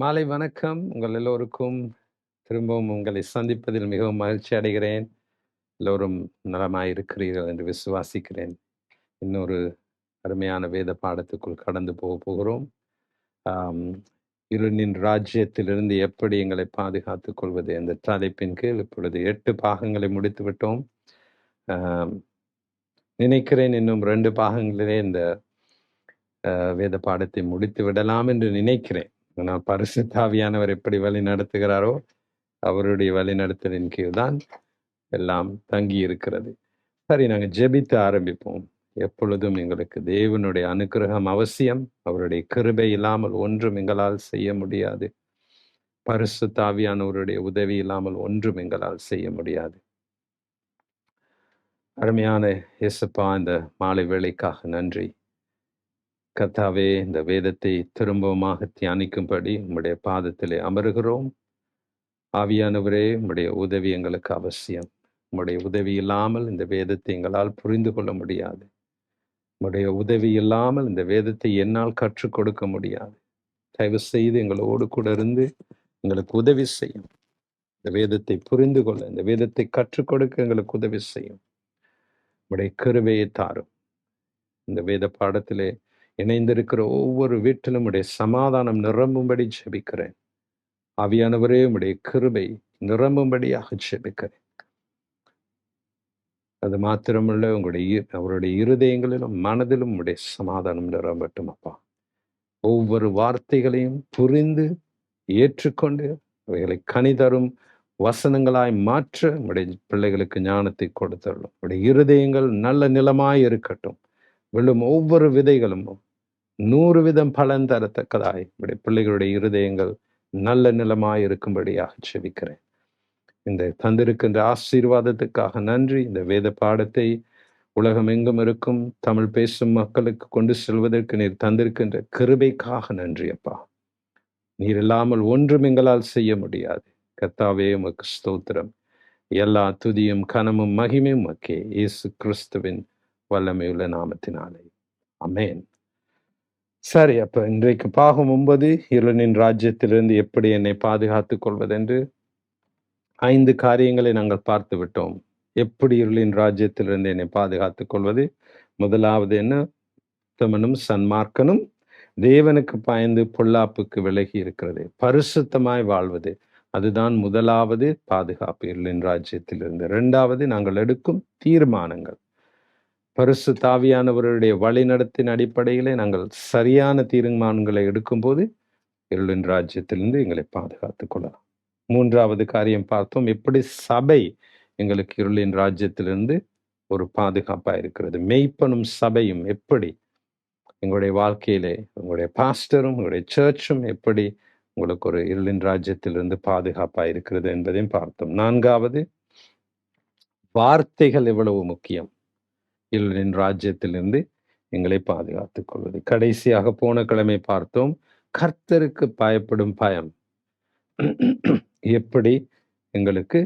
மாலை வணக்கம். உங்கள் எல்லோருக்கும் திரும்பவும் உங்களை சந்திப்பதில் மிகவும் மகிழ்ச்சி அடைகிறேன். எல்லோரும் நலமாய் இருக்கிறீர்கள் என்று விசுவாசிக்கிறேன். இன்னொரு அருமையான வேத பாடத்துக்குள் கடந்து போகிறோம். ஆம், இருளின் ராஜ்யத்திலிருந்து எப்படி எங்களை பாதுகாத்துக் கொள்வது என்ற தலைப்பின் கீழ் இப்பொழுது 8 பாகங்களை முடித்து விட்டோம். ஆம், நினைக்கிறேன் இன்னும் 2 பாகங்களிலே இந்த வேத பாடத்தை முடித்து விடலாம் என்று நினைக்கிறேன். ஆனால் பரிசுத்த ஆவியானவர் எப்படி வழி நடத்துகிறாரோ அவருடைய வழிநடத்தலின் கீழ் தான் எல்லாம் தங்கி இருக்கிறது. சரி, நாங்கள் ஜெபித்து ஆரம்பிப்போம். எப்பொழுதும் எங்களுக்கு தேவனுடைய அனுக்கிரகம் அவசியம். அவருடைய கிருபை இல்லாமல் ஒன்றும் எங்களால் செய்ய முடியாது. பரிசுத்த ஆவியானவருடைய உதவி இல்லாமல் ஒன்றும் எங்களால் செய்ய முடியாது. அருமையான இயேசுப்பா, இந்த மாலை வேளைக்காக நன்றி. கர்த்தாவே, இந்த வேதத்தை திரும்பவுமாக தியானிக்கும்படி உம்முடைய பாதத்திலே அமருகிறோம். ஆவியானவரே, உம்முடைய உதவி எங்களுக்கு அவசியம். உம்முடைய உதவி இல்லாமல் இந்த வேதத்தை எங்களால் புரிந்து கொள்ள முடியாது. உம்முடைய உதவி இல்லாமல் இந்த வேதத்தை என்னால் கற்றுக் கொடுக்க முடியாது. தயவு செய்து எங்களோடு கூட இருந்து எங்களுக்கு உதவி செய்யும். இந்த வேதத்தை புரிந்து கொள்ள, இந்த வேதத்தை கற்றுக் கொடுக்க எங்களுக்கு உதவி செய்யும். உம்முடைய கிருபையை தாரும். இந்த வேத பாடத்திலே இணைந்திருக்கிற ஒவ்வொரு வீட்டிலும் உடைய சமாதானம் நிரம்பும்படி ஜெபிக்கிறேன். ஆவியானவரே, உம்முடைய கிருபை நிரம்பும்படியாக ஜெபிக்கிறேன். அது மாத்திரமல்ல, அவருடைய இருதயங்களிலும் மனதிலும் உடைய சமாதானம் நிரம்பட்டும் அப்பா. ஒவ்வொரு வார்த்தைகளையும் புரிந்து ஏற்றுக்கொண்டு அவைகளை கனிதரும் வசனங்களாய் மாற்ற உடைய பிள்ளைகளுக்கு ஞானத்தை கொடுத்தருளும். உடைய இருதயங்கள் நல்ல நிலமாய் இருக்கட்டும். விழும் ஒவ்வொரு விதைகளும் 100 விதம் பலன் தரத்தக்கதாய் உடைய பிள்ளைகளுடைய இருதயங்கள் நல்ல நிலமாய் இருக்கும்படியாக செபிக்கிறேன். இந்த தந்திருக்கின்ற ஆசீர்வாதத்துக்காக நன்றி. இந்த வேத பாடத்தை உலகம் எங்கும் இருக்கும் தமிழ் பேசும் மக்களுக்கு கொண்டு செல்வதற்கு நீர் தந்திருக்கின்ற கிருபைக்காக நன்றி அப்பா. நீர் இல்லாமல் ஒன்றும் எங்களால் செய்ய முடியாது. கர்த்தாவே, உமக்கு ஸ்தோத்திரம். எல்லா துதியும் கனமும் மகிமையும் உமக்கே, இயேசு கிறிஸ்துவின் வல்லமையுள்ள நாமத்தினாலே ஆமென். சரி, அப்ப இன்றைக்கு பாகம் 9, இருளின் ராஜ்யத்திலிருந்து எப்படி என்னை பாதுகாத்துக் கொள்வதென்று 5 காரியங்களை நாங்கள் பார்த்து விட்டோம். எப்படி இருளின் ராஜ்யத்திலிருந்து என்னை பாதுகாத்துக் கொள்வது? முதலாவது என்ன? உத்தமனும் சன்மார்க்கனும் தேவனுக்கு பயந்து பொல்லாப்புக்கு விலகி இருக்கிறது, பரிசுத்தமாய் வாழ்வது. அதுதான் முதலாவது பாதுகாப்பு இருளின் ராஜ்யத்திலிருந்து. 2வது, நாங்கள் எடுக்கும் தீர்மானங்கள். பரிசுத்த ஆவியானவருடைய வழிநடத்தின் அடிப்படையிலே நாங்கள் சரியான தீர்மானங்களை எடுக்கும்போது இருளின் ராஜ்யத்திலிருந்து எங்களை பாதுகாத்துக் கொள்ளலாம். 3வது காரியம் பார்த்தோம், எப்படி சபை எங்களுக்கு இருளின் ராஜ்யத்திலிருந்து ஒரு பாதுகாப்பா இருக்கிறது. மெய்ப்பனும் சபையும் எப்படி எங்களுடைய வாழ்க்கையிலே, உங்களுடைய பாஸ்டரும் உங்களுடைய சர்ச்சும் எப்படி உங்களுக்கு ஒரு இருளின் ராஜ்யத்திலிருந்து பாதுகாப்பா இருக்கிறது என்பதையும் பார்த்தோம். 4வது, வார்த்தைகள் எவ்வளவு முக்கியம் இருளின் ராஜ்யத்திலிருந்து எங்களை பாதுகாத்துக் கொள்வது. கடைசியாக போன கிழமை பார்த்தோம், கர்த்தருக்கு பயப்படும் பயம் எப்படி எங்களுக்கு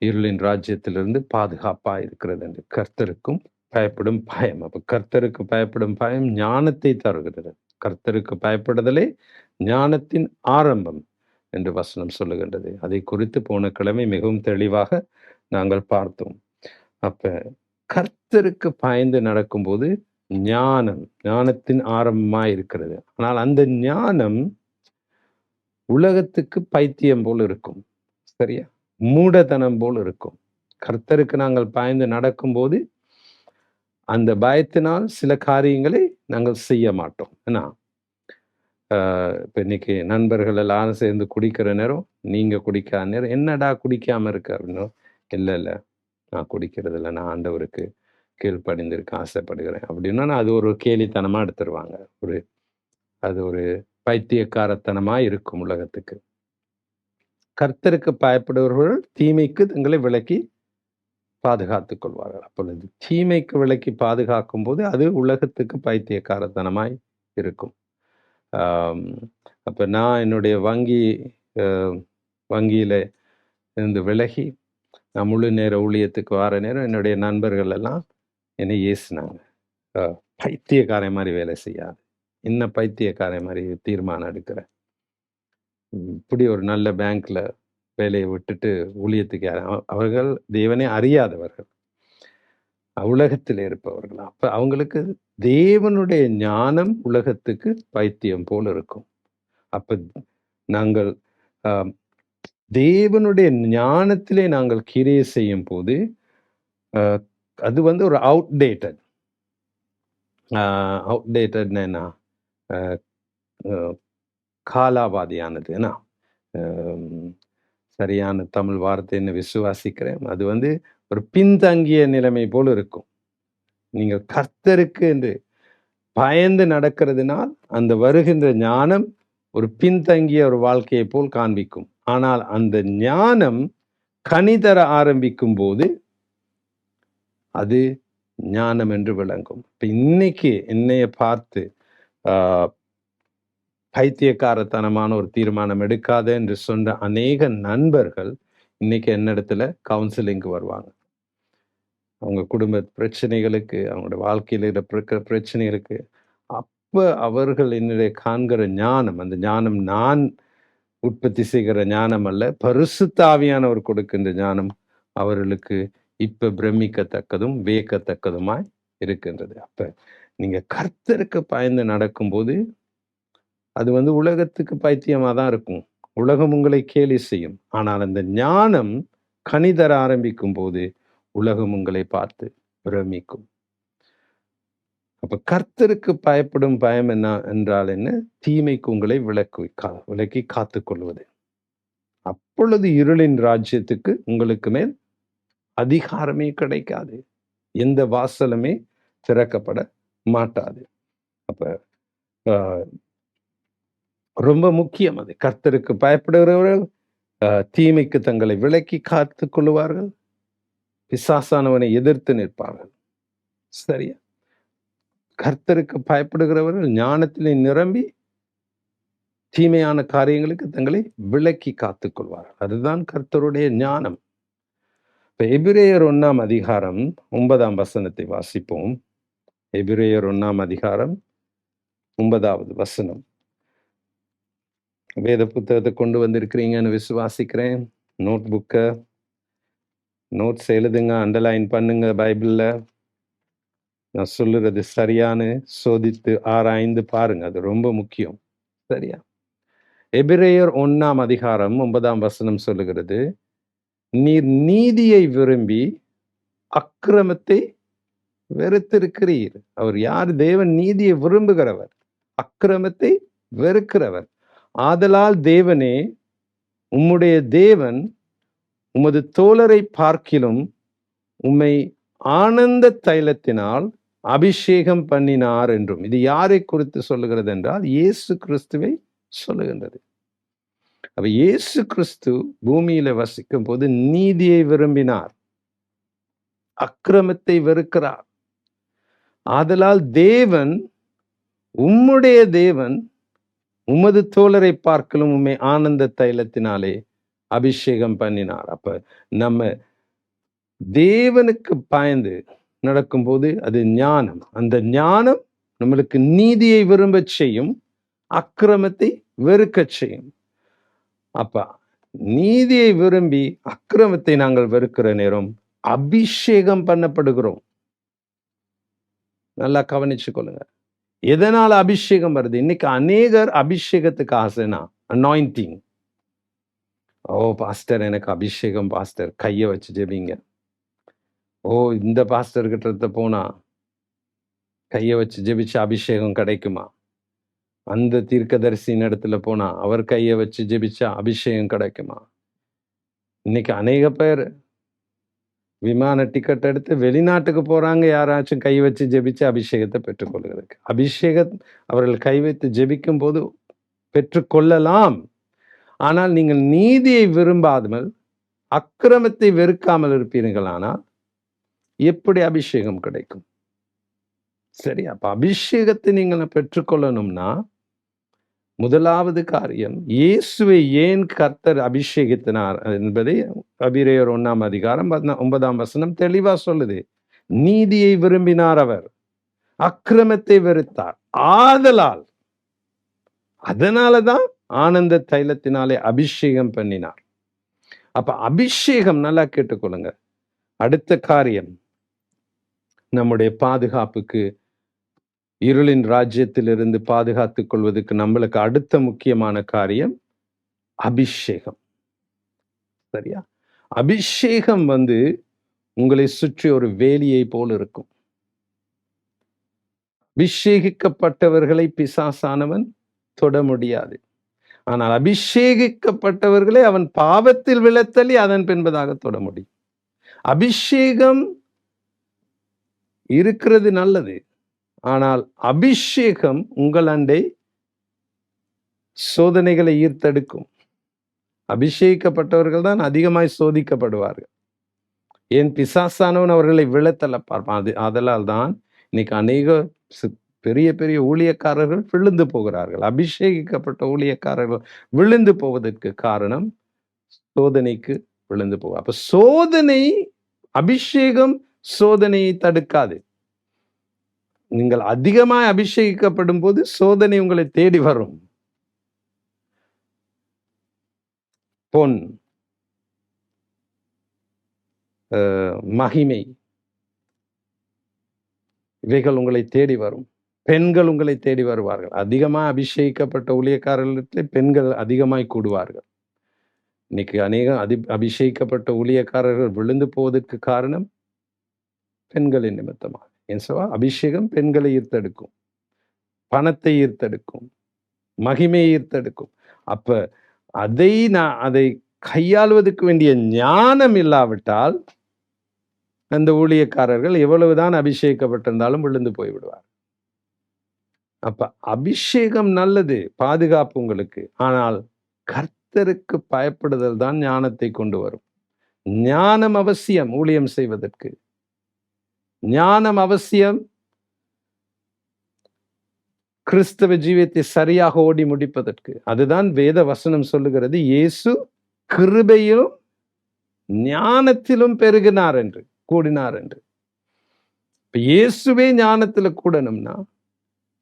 இருளின் ராஜ்யத்திலிருந்து பாதுகாப்பா இருக்கிறது என்று. கர்த்தருக்கும் பயப்படும் பயம். அப்ப கர்த்தருக்கு பயப்படும் பயம் ஞானத்தை தருகிறது. கர்த்தருக்கு பயப்படுதலே ஞானத்தின் ஆரம்பம் என்று வசனம் சொல்லுகின்றது. அதை குறித்து போன கிழமை மிகவும் தெளிவாக நாங்கள் பார்த்தோம். அப்ப கர்த்தருக்கு பயந்து நடக்கும்போது ஞானத்தின் ஆரம்பமாய் இருக்கிறது. ஆனால் அந்த ஞானம் உலகத்துக்கு பைத்தியம் போல் இருக்கும். சரியா? மூடத்தனம் போல் இருக்கும். கர்த்தருக்கு நாங்கள் பயந்து நடக்கும்போது அந்த பயத்தினால் சில காரியங்களை நாங்கள் செய்ய மாட்டோம். ஏன்னா இப்ப இன்னைக்கு நண்பர்கள் எல்லாரும் சேர்ந்து குடிக்கிற நேரம், நீங்க குடிக்காத நேரம், என்னடா குடிக்காம இருக்க அப்படின்னா, இல்ல நான் குடிக்கிறது இல்லை, நான் ஆண்டவருக்கு கீழ்ப்படிந்திருக்க ஆசைப்படுகிறேன் அப்படின்னா அது ஒரு கேலித்தனமா எடுத்துருவாங்க. அது ஒரு பைத்தியக்காரத்தனமா இருக்கும் உலகத்துக்கு. கர்த்தருக்கு பயப்படுபவர்கள் தீமைக்கு தங்களை விலக்கி பாதுகாத்துக் கொள்வார்கள். அப்பொழுது தீமைக்கு விலக்கி பாதுகாக்கும் போது அது உலகத்துக்கு பைத்தியக்காரத்தனமாய் இருக்கும். அப்ப நான் என்னுடைய வங்கியில இருந்து விலகி நான் முழு நேர ஊழியத்துக்கு வர நேரம் என்னுடைய நண்பர்கள் எல்லாம் என்னை ஏசினாங்க. பைத்தியக்காரன் மாதிரி வேலை செய்யாது, என்ன பைத்தியக்காரன் மாதிரி தீர்மானம் எடுக்கிற, இப்படி ஒரு நல்ல பேங்க்ல வேலையை விட்டுட்டு ஊழியத்துக்கு அவர்கள் தேவனை அறியாதவர்கள், உலகத்தில் இருப்பவர்கள். அப்ப அவங்களுக்கு தேவனுடைய ஞானம் உலகத்துக்கு பைத்தியம் போல இருக்கும். அப்ப நாங்கள் தேவனுடைய ஞானத்திலே நாங்கள் கிரியை செய்யும் போது அது வந்து ஒரு அவுட்டேட்டட் என்ன, காலாவாதியானது என்ன, சரியான தமிழ் வார்த்தைன்னு விசுவாசிக்கிறேன். அது வந்து ஒரு பின்தங்கிய நிலைமை போல இருக்கும். நீங்கள் கர்த்தருக்கு என்று பயந்து நடக்கிறதுனால் அந்த வருகின்ற ஞானம் ஒரு பின்தங்கிய ஒரு வாழ்க்கையை போல் காண்பிக்கும். ஆனால் அந்த ஞானம் கனி தர ஆரம்பிக்கும் போது அது ஞானம் என்று விளங்கும். இப்ப இன்னைக்கு என்னைய பார்த்து பைத்தியக்காரத்தனமான ஒரு தீர்மானம் எடுக்காத என்று சொன்ன அநேக நண்பர்கள் இன்னைக்கு என்னிடத்துல கவுன்சிலிங்க்கு வருவாங்க. அவங்க குடும்ப பிரச்சனைகளுக்கு, அவங்களோட வாழ்க்கையில இருக்கிற பிரச்சனைகளுக்கு. அப்ப அவர்கள் என்னுடைய காண்கிற ஞானம், அந்த ஞானம் நான் உற்பத்தி செய்கிற ஞானம் அல்ல, பரிசுத்த ஆவியானவர் கொடுக்கின்ற ஞானம் அவர்களுக்கு இப்ப பிரமிக்கத்தக்கதும் வியக்கத்தக்கதுமாய் இருக்கின்றது. அப்ப நீங்க கர்த்தருக்கு பயந்து நடக்கும்போது அது வந்து உலகத்துக்கு பைத்தியமா தான் இருக்கும். உலகம் உங்களை கேலி செய்யும். ஆனால் அந்த ஞானம் கனி தர ஆரம்பிக்கும் போது உலகம் உங்களை பார்த்து பிரமிக்கும். அப்ப கர்த்தருக்கு பயப்படும் பயம் என்ன என்றால் என்ன? தீமைக்கு உங்களை விலக்கி காத்துக் கொள்வது. அப்பொழுது இருளின் ராஜ்யத்துக்கு உங்களுக்கு மேல் அதிகாரமே கிடைக்காது. எந்த வாசலுமே திறக்கப்பட மாட்டாது. அப்ப ரொம்ப முக்கியம் அது. கர்த்தருக்கு பயப்படுகிறவர்கள் தீமைக்கு தங்களை விலக்கி காத்துக் கொள்ளுவார்கள், பிசாசானவனை எதிர்த்து நிற்பார்கள். சரியா? கர்த்தருக்கு பயப்படுகிறவர்கள் ஞானத்திலே நிரம்பி தீமையான காரியங்களுக்கு தங்களை விலக்கி காத்துக் கொள்வார்கள். அதுதான் கர்த்தருடைய ஞானம். எபிரேயர் 1 அதிகாரம் 9 வசனத்தை வாசிப்போம். எபிரேயர் 1 அதிகாரம் 9 வசனம். வேத புத்தகத்தை கொண்டு வந்திருக்கிறீங்கன்னு விசுவாசிக்கிறேன். நோட்ஸ் எழுதுங்க, அண்டர்லைன் பண்ணுங்க. பைபிள்ல நான் சொல்லுறது சரியானு சோதித்து ஆராய்ந்து பாருங்க. அது ரொம்ப முக்கியம். சரியா? எபிரேயர் 1 அதிகாரம் 9 வசனம் சொல்லுகிறது, நீர் நீதியை விரும்பி அக்கிரமத்தை வெறுத்திருக்கிறீர். அவர் யார்? தேவன் நீதியை விரும்புகிறவர், அக்கிரமத்தை வெறுக்கிறவர். ஆதலால் தேவனே, உம்முடைய தேவன் உமது தோழரை பார்க்கிலும் உம்மை ஆனந்த தைலத்தினால் அபிஷேகம் பண்ணினார் என்றும். இது யாரை குறித்து சொல்லுகிறது என்றால் இயேசு கிறிஸ்துவை சொல்லுகின்றது. அப்ப இயேசு கிறிஸ்து பூமியில வசிக்கும் போது நீதியை விரும்பினார், அக்கிரமத்தை வெறுக்கிறார். ஆதலால் தேவன், உம்முடைய தேவன் உமது தோழரை பார்க்கலும் உம்மை ஆனந்த தைலத்தினாலே அபிஷேகம் பண்ணினார். அப்ப நம்ம தேவனுக்கு பயந்து நடக்கும்போது அது ஞானம். அந்த ஞானம் நம்மளுக்கு நீதியை விரும்ப செய்யும், அக்கிரமத்தை வெறுக்க செய்யும். அப்ப நீதியை விரும்பி அக்கிரமத்தை நாங்கள் வெறுக்கிற நேரம் அபிஷேகம் பண்ணப்படுகிறோம். நல்லா கவனிச்சு கொள்ளுங்க. எதனால அபிஷேகம் வருது? இன்னைக்கு அநேகர் அபிஷேகத்துக்கு ஆசைனா அனாயிண்டிங். ஓ பாஸ்டர், எனக்கு அபிஷேகம் பாஸ்டர், கையை வச்சு ஜெபிங்க. ஓ இந்த பாஸ்டர் கிட்ட போனா கையை வச்சு ஜெபிச்சு அபிஷேகம் கிடைக்குமா? அந்த தீர்க்கதரிசியின் இடத்துல போனா அவர் கையை வச்சு ஜெபிச்சா அபிஷேகம் கிடைக்குமா? இன்னைக்கு அநேக பேர் விமான டிக்கெட் எடுத்து வெளிநாட்டுக்கு போறாங்க, யாராச்சும் கை வச்சு ஜெபிச்சு அபிஷேகத்தை பெற்றுக்கொள்கிறதுக்கு. அபிஷேகம் அவர்கள் கை வைத்து ஜெபிக்கும் போது பெற்றுக்கொள்ளலாம். ஆனால் நீங்கள் நீதியை விரும்பாமல் அக்கிரமத்தை வெறுக்காமல் இருப்பீர்களானால் எப்படி அபிஷேகம் கிடைக்கும்? சரி, அப்ப அபிஷேகத்தை நீங்கள் பெற்றுக்கொள்ளணும்னா முதலாவது காரியம், இயேசுவை ஏன் கர்த்தர் அபிஷேகித்தினார் என்பதை எபிரேயர் 1 அதிகாரம் 9 வசனம் தெளிவா சொல்லுது. நீதியை விரும்பினார், அவர் அக்கிரமத்தை வெறுத்தார். ஆதலால், அதனாலதான் ஆனந்த தைலத்தினாலே அபிஷேகம் பண்ணினார். அப்ப அபிஷேகம், நல்லா கேட்டுக்கொள்ளுங்க, அடுத்த காரியம் நம்முடைய பாதுகாப்புக்கு, இருளின் ராஜ்யத்திலிருந்து பாதுகாத்துக் கொள்வதற்கு நம்மளுக்கு அடுத்த முக்கியமான காரியம் அபிஷேகம். சரியா? அபிஷேகம் உங்களை சுற்றி ஒரு வேலியை போல் இருக்கும். அபிஷேகிக்கப்பட்டவர்களை பிசாசானவன் தொட முடியாது. ஆனால் அபிஷேகிக்கப்பட்டவர்களை அவன் பாவத்தில் விழத்தள்ளி அதன் பின்பதாக தொட முடியும். அபிஷேகம் இருக்கிறது நல்லது. ஆனால் அபிஷேகம் உங்கள் அண்டை சோதனைகளை ஈர்த்தெடுக்கும். அபிஷேகிக்கப்பட்டவர்கள் தான் அதிகமாய் சோதிக்கப்படுவார்கள். ஏன்? பிசாசானவன் அவர்களை விழத்தள்ள பார்ப்பான். அதனால் தான் இன்னைக்கு அநேக பெரிய பெரிய ஊழியக்காரர்கள் விழுந்து போகிறார்கள். அபிஷேகிக்கப்பட்ட ஊழியக்காரர்கள் விழுந்து போவதற்கு காரணம் சோதனைக்கு விழுந்து போக. அப்ப சோதனை, அபிஷேகம் சோதனையை தடுக்காது. நீங்கள் அதிகமாய் அபிஷேகிக்கப்படும் போது சோதனை உங்களை தேடி வரும். பொன், மகிமை, இவைகள் உங்களை தேடி வரும். பெண்கள் உங்களை தேடி வருவார்கள். அதிகமாக அபிஷேகிக்கப்பட்ட ஊழியக்காரர்களிடத்தில் பெண்கள் அதிகமாய் கூடுவார்கள். இன்னைக்கு அநேகம் அபிஷேகிக்கப்பட்ட ஊழியக்காரர்கள் விழுந்து போவதற்கு காரணம் பெண்களின் நிமித்தமாக. ஏன் சொல்வா? அபிஷேகம் பெண்களை ஈர்த்தெடுக்கும், பணத்தை ஈர்த்தெடுக்கும், மகிமையை ஈர்த்தெடுக்கும். அப்ப அதை கையாளுவதற்கு வேண்டிய ஞானம் இல்லாவிட்டால் அந்த ஊழியக்காரர்கள் எவ்வளவுதான் அபிஷேகிக்கப்பட்டிருந்தாலும் விழுந்து போய்விடுவார். அப்ப அபிஷேகம் நல்லது, பாதுகாப்பு உங்களுக்கு. ஆனால் கர்த்தருக்கு பயப்படுதல் தான் ஞானத்தை கொண்டு வரும். ஞானம் அவசியம் ஊழியம் செய்வதற்கு. ஞானம் அவசியம் கிறிஸ்தவ ஜீவியத்தை சரியாக ஓடி முடிப்பதற்கு. அதுதான் வேத வசனம் சொல்லுகிறது, இயேசு கிருபையிலும் ஞானத்திலும் பெருகினார் என்று, கூடினார் என்று. இப்ப இயேசுவே ஞானத்துல கூடணும்னா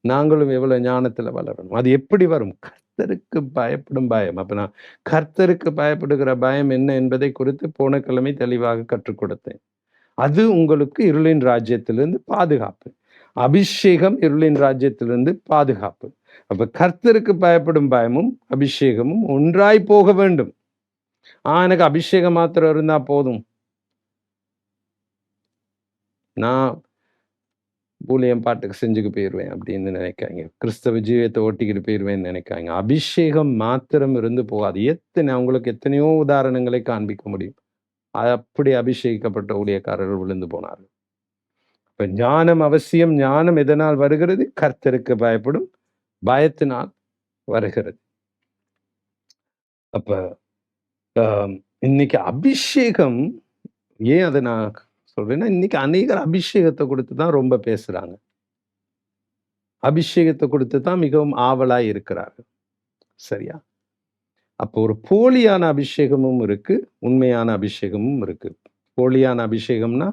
நாங்களும் எவ்வளவு ஞானத்துல வளரணும். அது எப்படி வரும்? கர்த்தருக்கு பயப்படும் பயம். அப்ப நான் கர்த்தருக்கு பயப்படுகிற பயம் என்ன என்பதை குறித்து போன கிழமை தெளிவாக கற்றுக் கொடுத்தேன். அது உங்களுக்கு இருளின் ராஜ்யத்திலிருந்து பாதுகாப்பு. அபிஷேகம் இருளின் ராஜ்யத்திலிருந்து பாதுகாப்பு. அப்ப கர்த்தருக்கு பயப்படும் பயமும் அபிஷேகமும் ஒன்றாய் போக வேண்டும். எனக்கு அபிஷேகம் மாத்திரம் இருந்தா போதும், நான் ஊழியம் பாட்டுக்கு செஞ்சுக்கு போயிடுவேன் அப்படின்னு நினைக்காங்க. கிறிஸ்தவ ஜீவியத்தை ஓட்டிக்கிட்டு போயிடுவேன்னு நினைக்காங்க. அபிஷேகம் மாத்திரம் இருந்து போகாது. அவங்களுக்கு எத்தனையோ உதாரணங்களை காண்பிக்க முடியும். அப்படி அபிஷேகிக்கப்பட்ட ஊழியக்காரர்கள் விழுந்து போனார்கள். இப்ப ஞானம் அவசியம். ஞானம் எதனால் வருகிறது? கர்த்தருக்கு பயப்படும் பயத்தினால் வருகிறது. அப்ப இன்னைக்கு அபிஷேகம், ஏன் அதை நான் சொல்றேன்னா, இன்னைக்கு அநேகர் அபிஷேகத்தை கொடுத்து தான் ரொம்ப பேசுறாங்க. அபிஷேகத்தை கொடுத்து தான் மிகவும் ஆவலாய் இருக்கிறார்கள். சரியா? அப்போ ஒரு போலியான அபிஷேகமும் இருக்கு, உண்மையான அபிஷேகமும் இருக்கு. போலியான அபிஷேகம்னா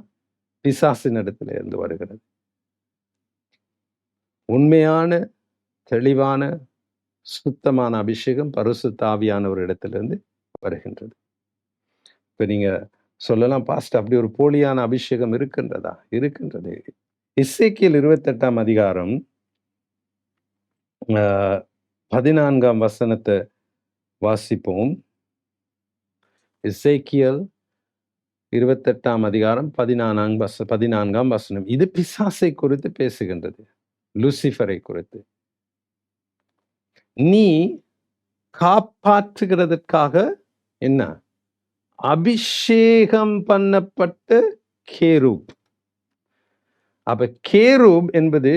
பிசாசின் இடத்துல இருந்து வருகிறது. உண்மையான தெளிவான சுத்தமான அபிஷேகம் பரிசுத்த ஆவியானவர் இடத்திலிருந்து வருகின்றது. இப்ப நீங்க சொல்லலாம், பாஸ்டர் அப்படி ஒரு போலியான அபிஷேகம் இருக்கின்றதா? இருக்கின்றது. எசேக்கியேல் 28ஆம் அதிகாரம் 14ஆம் வசனத்தை வாசிப்போம். எசேக்கியேல் 28ஆம் அதிகாரம் 14ஆம் வசனம். இது பிசாசை குறித்து பேசுகின்றது, லூசிஃபரை குறித்து. நீ காப்பாற்றுகிறதற்காக என்ன? அபிஷேகம் பண்ணப்பட்ட கேரூப். அப்ப கேரூப் என்பது,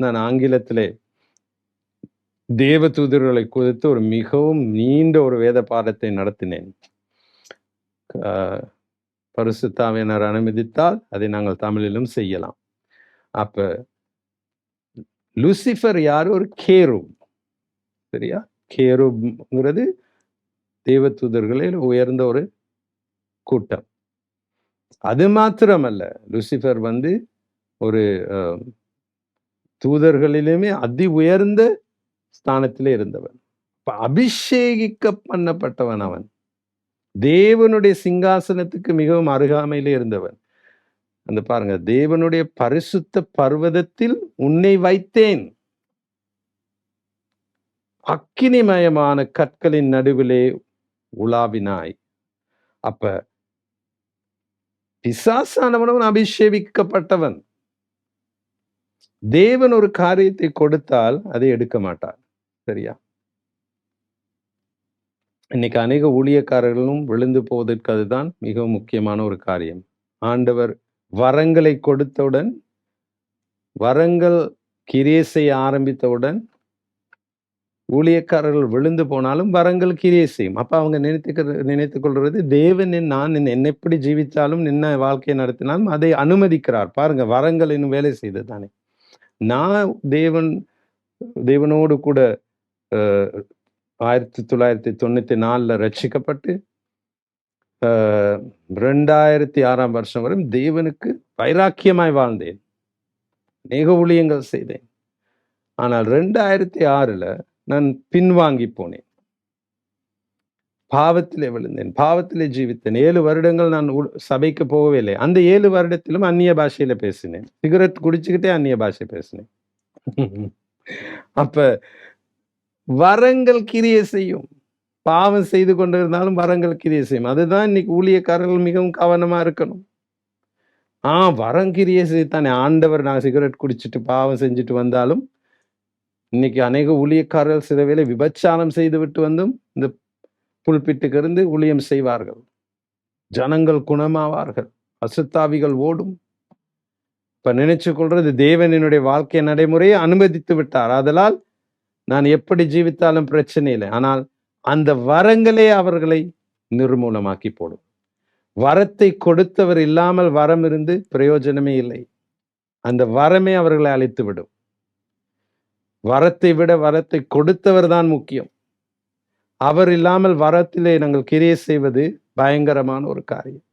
நான் ஆங்கிலத்திலே தேவதூதர்களை குறித்து ஒரு மிகவும் நீண்ட ஒரு வேத பாடத்தை நடத்தினேன். பரிசுத்த ஆவியானவர் அனுமதித்தால் அதை நாங்கள் தமிழிலும் செய்யலாம். அப்ப லூசிஃபர் யாரு? ஒரு கேரூப். சரியா? கேரூப்ங்கிறது தேவதூதர்களில் உயர்ந்த ஒரு கூட்டம். அது மாத்திரமல்ல, லூசிஃபர் ஒரு தூதர்களிலுமே அதி உயர்ந்த ஸ்தானத்திலே இருந்தவர். அபிஷேகிக்க பண்ணப்பட்டவன் அவன். தேவனுடைய சிங்காசனத்துக்கு மிகவும் அருகாமையிலே இருந்தவன். அந்த பாருங்க, தேவனுடைய பரிசுத்த பர்வதத்தில் உன்னை வைத்தேன், அக்கினிமயமான கற்களின் நடுவிலே உலாவினாய். அப்ப பிசாசானவன் அபிஷேகிக்கப்பட்டவன். தேவன் ஒரு காரியத்தை கொடுத்தால் அதை எடுக்க மாட்டார். சரியா? இன்னைக்கு அநேக ஊழியக்காரர்களும் விழுந்து போவதற்கு அதுதான் மிகவும் முக்கியமான ஒரு காரியம். ஆண்டவர் வரங்களை கொடுத்தவுடன், வரங்கள் கிரியை செய்ய ஆரம்பித்தவுடன் ஊழியக்காரர்கள் விழுந்து போனாலும் வரங்கள் கிரியை செய்யும். அப்ப அவங்க நினைத்துக் கொள்றது, தேவன் நான் என்ன எப்படி ஜீவித்தாலும், என்ன வாழ்க்கையை நடத்தினாலும் அதை அனுமதிக்கிறார். பாருங்க, வரங்கள் இன்னும் வேலை செய்து தானே. நான் தேவனோடு கூட 1994 ரட்சிக்கப்பட்டு 2006 வருஷம் வரை தேவனுக்கு வைராக்கியமாய் வாழ்ந்தேன், அநேக ஊழியங்கள் செய்தேன். ஆனால் 2006 நான் பின்வாங்கி போனேன், பாவத்திலே விழுந்தேன், பாவத்திலே ஜீவித்தேன். 7 வருடங்கள் நான் சபைக்கு போகவே இல்லை. அந்த 7 வருடத்திலும் அந்நிய பாஷையில பேசினேன், சிகரெட் குடிச்சுக்கிட்டே அந்நிய பாஷை பேசினேன். அப்ப வரங்கள் கிரியை செய்யும். பாவம் செய்து கொண்டிருந்தாலும் வரங்கள் கிரியை செய்யும். அதுதான் இன்னைக்கு ஊழியக்காரர்கள் மிகவும் கவனமா இருக்கணும். வரங்கிரியை செய்தானே ஆண்டவர். நான் சிகரெட் குடிச்சிட்டு பாவம் செஞ்சுட்டு வந்தாலும், இன்னைக்கு அநேக ஊழியக்காரர்கள் சில வேளை விபச்சாரம் செய்து விட்டு வந்தும் இந்த புல்பிட்டுக்கு இருந்து ஊழியம் செய்வார்கள். ஜனங்கள் குணமாவார்கள், அசுத்தாவிகள் ஓடும். இப்ப நினைச்சு கொள்றது, தேவன் என்னுடைய வாழ்க்கை நடைமுறையை அனுமதித்து விட்டார், அதனால் நான் எப்படி ஜீவித்தாலும் பிரச்சனை இல்லை. ஆனால் அந்த வரங்களே அவர்களை நிர்மூலமாக்கி போடும். வரத்தை கொடுத்தவர் இல்லாமல் வரம் இருந்து பிரயோஜனமே இல்லை. அந்த வரமே அவர்களை அழித்து விடும். வரத்தை விட வரத்தை கொடுத்தவர் தான் முக்கியம். அவர் இல்லாமல் வரத்திலே நாங்கள் கிரியை செய்வது பயங்கரமான ஒரு காரியம்.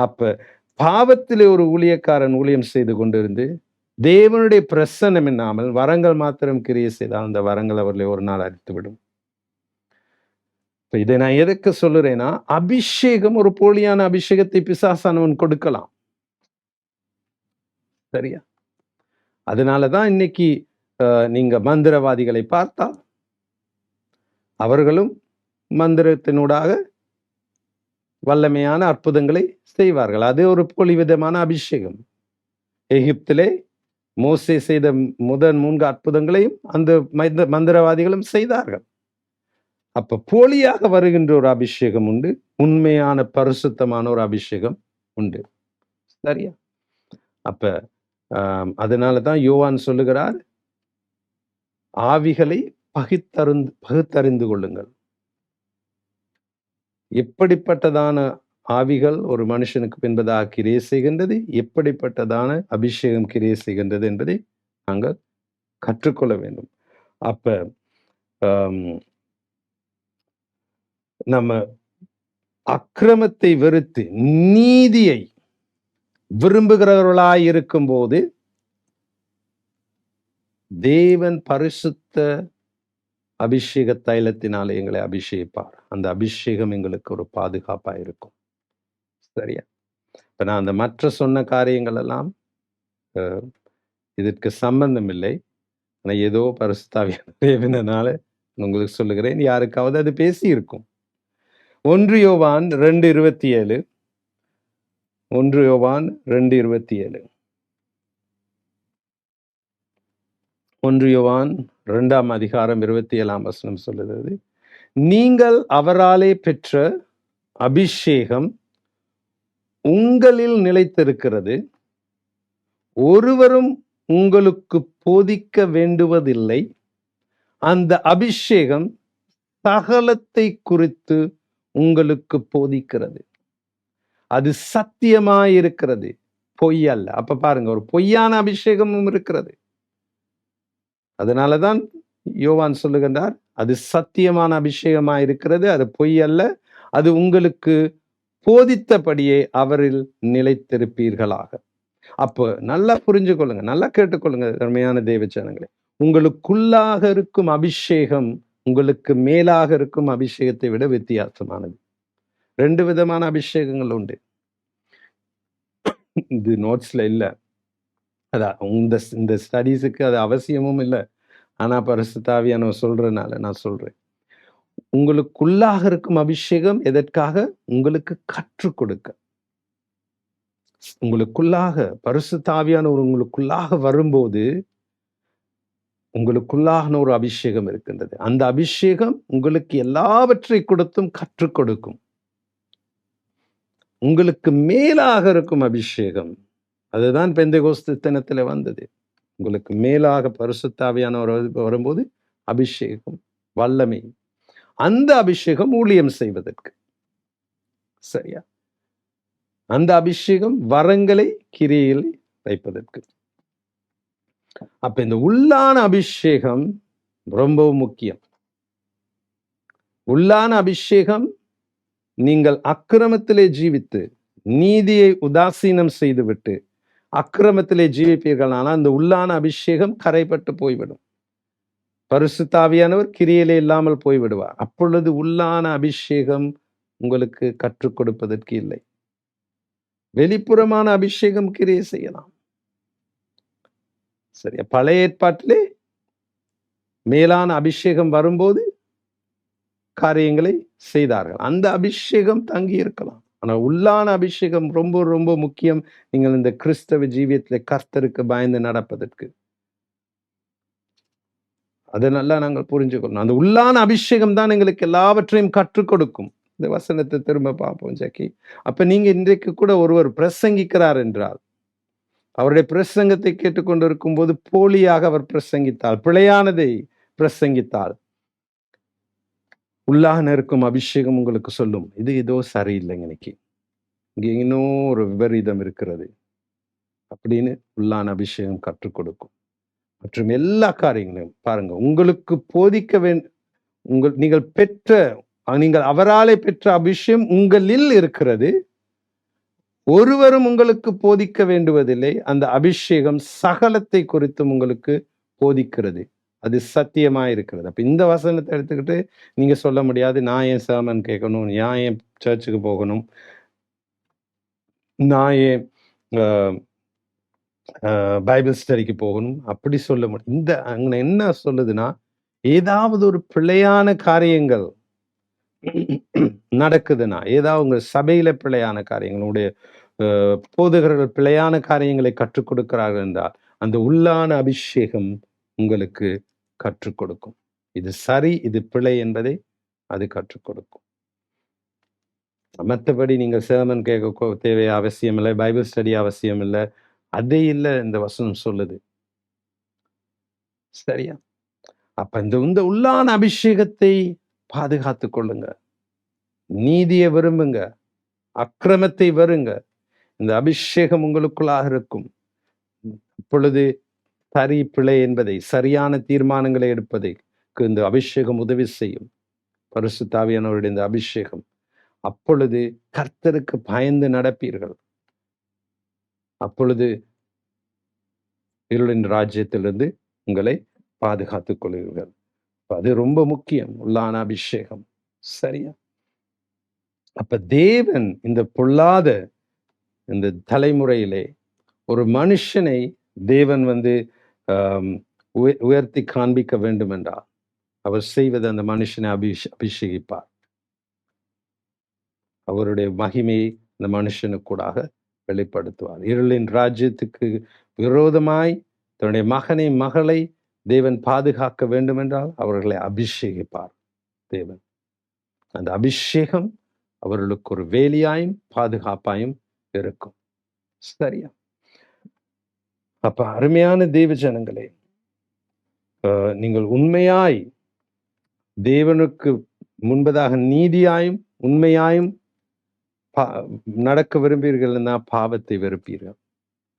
அப்ப பாவத்திலே ஒரு ஊழியக்காரன் ஊழியம் செய்து கொண்டிருந்து தேவனுடைய பிரசன்னம் இல்லாமல் வரங்கள் மாத்திரம் கிரியை செய்தால் அந்த வரங்கள் அவர்களை ஒரு நாள் அழித்துவிடும். இதை நான் எதுக்கு சொல்லுறேன்னா, அபிஷேகம், ஒரு போலியான அபிஷேகத்தை பிசாசானவன் கொடுக்கலாம். சரியா? அதனாலதான் இன்னைக்கு நீங்க மந்திரவாதிகளை பார்த்தால் அவர்களும் மந்திரத்தினூடாக வல்லமையான அற்புதங்களை செய்வார்கள். அது ஒரு போலி விதமான அபிஷேகம். எகிப்திலே மோசே செய்த முதல் 3 அற்புதங்களையும் அந்த மந்திரவாதிகளும் செய்தார்கள். அப்ப போலியாக வருகின்ற ஒரு அபிஷேகம் உண்டு, உண்மையான பரிசுத்தமான ஒரு அபிஷேகம் உண்டு. சரியா? அப்ப அதனாலதான் யோவான் சொல்லுகிறார், ஆவிகளை பகுத்தறிந்து கொள்ளுங்கள். எப்படிப்பட்டதான ஆவிகள் ஒரு மனுஷனுக்கு பின்பதாக கிரியை செய்கின்றது, எப்படிப்பட்டதான அபிஷேகம் கிரியை செய்கின்றது என்பதை நாங்கள் கற்றுக்கொள்ள வேண்டும். அப்ப நம்ம அக்கிரமத்தை வெறுத்து நீதியை விரும்புகிறவர்களாய் இருக்கும் போது தேவன் பரிசுத்த அபிஷேக தைலத்தினாலே எங்களை அபிஷேகிப்பார். அந்த அபிஷேகம் எங்களுக்கு ஒரு பாதுகாப்பா இருக்கும். சரியா? இப்ப நான் அந்த மற்ற சொன்ன காரியங்கள் எல்லாம் இதற்கு சம்பந்தம் இல்லை. ஆனா ஏதோ பரிசுத்தாவியானனால உங்களுக்கு சொல்லுகிறேன், யாருக்காவது அது பேசி இருக்கும். 1 யோவான் 2:27 1 யோவான் 2:27 1 யோவான் 2ஆம் அதிகாரம் 27ஆம் வசனம் சொல்லுகிறது, நீங்கள் அவராலே பெற்ற அபிஷேகம் உங்களில் நிலைத்திருக்கிறது, ஒருவரும் உங்களுக்கு போதிக்க வேண்டுவதில்லை. அந்த அபிஷேகம் சகலத்தை குறித்து உங்களுக்கு போதிக்கிறது. அது சத்தியமாயிருக்கிறது, பொய் அல்ல. அப்ப பாருங்க, ஒரு பொய்யான அபிஷேகமும் இருக்கிறது. அதனாலதான் யோவான் சொல்லுகின்றார், அது சத்தியமான அபிஷேகமாயிருக்கிறது, அது பொய் அல்ல, அது உங்களுக்கு போதித்தபடியே அவரில் நிலைத்திருப்பீர்களாக. அப்போ நல்லா புரிஞ்சு கொள்ளுங்க, நல்லா கேட்டுக்கொள்ளுங்க அருமையான தேவ ஜனங்களே. உங்களுக்குள்ளாக இருக்கும் அபிஷேகம் உங்களுக்கு மேலாக இருக்கும் அபிஷேகத்தை விட வித்தியாசமானது. 2 விதமான அபிஷேகங்கள் உண்டு. இது நோட்ஸ்ல இல்ல. அதான் இந்த ஸ்டடீஸுக்கு அது அவசியமும் இல்ல. ஆனா பரிசுத்த ஆவியானவர் சொல்றதுனால நான் சொல்றேன். உங்களுக்குள்ளாக இருக்கும் அபிஷேகம் எதற்காக? உங்களுக்கு கற்றுக் கொடுக்க. உங்களுக்குள்ளாக பரிசுத்த ஆவியானவர் உங்களுக்குள்ளாக வரும்போது, உங்களுக்குள்ளாக ஒரு அபிஷேகம் இருக்கின்றது. அந்த அபிஷேகம் உங்களுக்கு எல்லாவற்றை கொடுத்தும் கற்றுக் கொடுக்கும். உங்களுக்கு மேலாக இருக்கும் அபிஷேகம், அதுதான் பெந்தெகோஸ்து தினத்திலே வந்தது. உங்களுக்கு மேலாக பரிசுத்த ஆவியானவர் வரும்போது அபிஷேகம், வல்லமை. அந்த அபிஷேகம் ஊழியம் செய்வதற்கு. சரியா? அந்த அபிஷேகம் வரங்களை கிரியையில் வைப்பதற்கு. அப்ப இந்த உள்ளான அபிஷேகம் ரொம்பவும் முக்கியம். உள்ளான அபிஷேகம், நீங்கள் அக்கிரமத்திலே ஜீவித்து நீதியை உதாசீனம் செய்துவிட்டு அக்கிரமத்திலே ஜீவிப்பீர்களானால் அந்த உள்ளான அபிஷேகம் கரைப்பட்டு போய்விடும். பரிசுத்த ஆவியானவர் கிரியையிலே இல்லாமல் போய்விடுவார். அப்பொழுது உள்ளான அபிஷேகம் உங்களுக்கு கற்றுக் கொடுப்பதற்கு இல்லை. வெளிப்புறமான அபிஷேகம் கிரியை செய்யலாம். சரியா? பழைய ஏற்பாட்டிலே மேலான அபிஷேகம் வரும்போது காரியங்களை செய்தார்கள். அந்த அபிஷேகம் தங்கி இருக்கலாம். ஆனால் உள்ளான அபிஷேகம் ரொம்ப ரொம்ப முக்கியம். நீங்கள் இந்த கிறிஸ்தவ ஜீவியத்திலே கர்த்தருக்கு பயந்து நடப்பதற்கு. அதை நல்லா நாங்கள் புரிஞ்சுக்கணும். அந்த உள்ளான அபிஷேகம் தான் எங்களுக்கு எல்லாவற்றையும் கற்றுக் கொடுக்கும். இந்த வசனத்தை திரும்ப பார்ப்போம் ஜக்கி. அப்ப நீங்க இன்றைக்கு கூட ஒருவர் பிரசங்கிக்கிறார் என்றால், அவருடைய பிரசங்கத்தை கேட்டுக்கொண்டிருக்கும் போது போலியாக அவர் பிரசங்கித்தால், பிழையானதை பிரசங்கித்தால், உள்ளாக இருக்கும் அபிஷேகம் உங்களுக்கு சொல்லும், இது ஏதோ சரியில்லைங்க, இன்னைக்கு இங்க இன்னும் ஒரு விபரீதம் இருக்கிறது அப்படின்னு உள்ளான அபிஷேகம் கற்றுக் கொடுக்கும். மற்றும் எல்லா காரியங்களையும் பாருங்க, உங்களுக்கு போதிக்க நீங்கள் பெற்ற, நீங்கள் அவராலே பெற்ற அபிஷேகம் உங்களில் இருக்கிறது. ஒருவரும் உங்களுக்கு போதிக்க வேண்டுவதில்லை. அந்த அபிஷேகம் சகலத்தை குறித்தும் உங்களுக்கு போதிக்கிறது. அது சத்தியமா இருக்கிறது. அப்ப இந்த வசனத்தை எடுத்துக்கிட்டு நீங்க சொல்ல முடியாது, நான் ஏன் sermon கேட்கணும், நான் ஏன் சர்ச்சுக்கு போகணும், நான் ஏன் பைபிள் ஸ்டடிக்கு போகணும், அப்படி சொல்ல முடியும். இந்த அங்க என்ன சொல்லுதுன்னா, ஏதாவது ஒரு பிழையான காரியங்கள் நடக்குதுன்னா, ஏதாவது உங்க சபையில பிழையான காரியங்கள், உங்களுடைய போதகர்கள் பிழையான காரியங்களை கற்றுக் கொடுக்கிறார்கள் என்றால், அந்த உள்ளான அபிஷேகம் உங்களுக்கு கற்றுக் கொடுக்கும். இது சரி, இது பிழை என்பதை அது கற்றுக் கொடுக்கும். மற்றபடி நீங்க sermon கேட்க தேவை அவசியம் இல்லை, பைபிள் ஸ்டடி அவசியம் இல்லை, அதே இல்லை இந்த வசனம் சொல்லுது. சரியா? அப்ப இந்த உள்ளான அபிஷேகத்தை பாதுகாத்துக் கொள்ளுங்க. நீதியை விரும்புங்க, அக்கிரமத்தை வருங்க. இந்த அபிஷேகம் உங்களுக்குள்ளாக இருக்கும். இப்பொழுது சரி பிழை என்பதை, சரியான தீர்மானங்களை எடுப்பதற்கு இந்த அபிஷேகம் உதவி செய்யும். பரிசுத்த ஆவியானவருடைய இந்த அபிஷேகம். அப்பொழுது கர்த்தருக்கு பயந்து நடப்பீர்கள். அப்பொழுது இருளின் ராஜ்யத்திலிருந்து உங்களை பாதுகாத்துக் கொள்வீர்கள். அது ரொம்ப முக்கியம், உள்ளான அபிஷேகம். சரியா? அப்ப தேவன் இந்த பொல்லாத இந்த தலைமுறையிலே ஒரு மனுஷனை தேவன் உயர்த்தி காண்பிக்க வேண்டும் என்றால் அவர் செய்வது அந்த மனுஷனை அபிஷேகிப்பார். அவருடைய மகிமையை இந்த மனுஷனுக்கூடாக வெளிப்படுத்துவார். இருளின் ராஜ்யத்துக்கு விரோதமாய் தன்னுடைய மகனை மகளை தேவன் பாதுகாக்க வேண்டும் என்றால் அவர்களை அபிஷேகிப்பார் தேவன். அந்த அபிஷேகம் அவர்களுக்கு ஒரு வேலியாயும் பாதுகாப்பாயும் இருக்கும். சரியா? அப்ப அருமையான தேவ ஜனங்களே, நீங்கள் உண்மையாய் தேவனுக்கு முன்பதாக நீதியாயும் உண்மையாயும் நடக்க விரும்புவீர்கள்னா பாவத்தை வெறுப்பீர்கள்.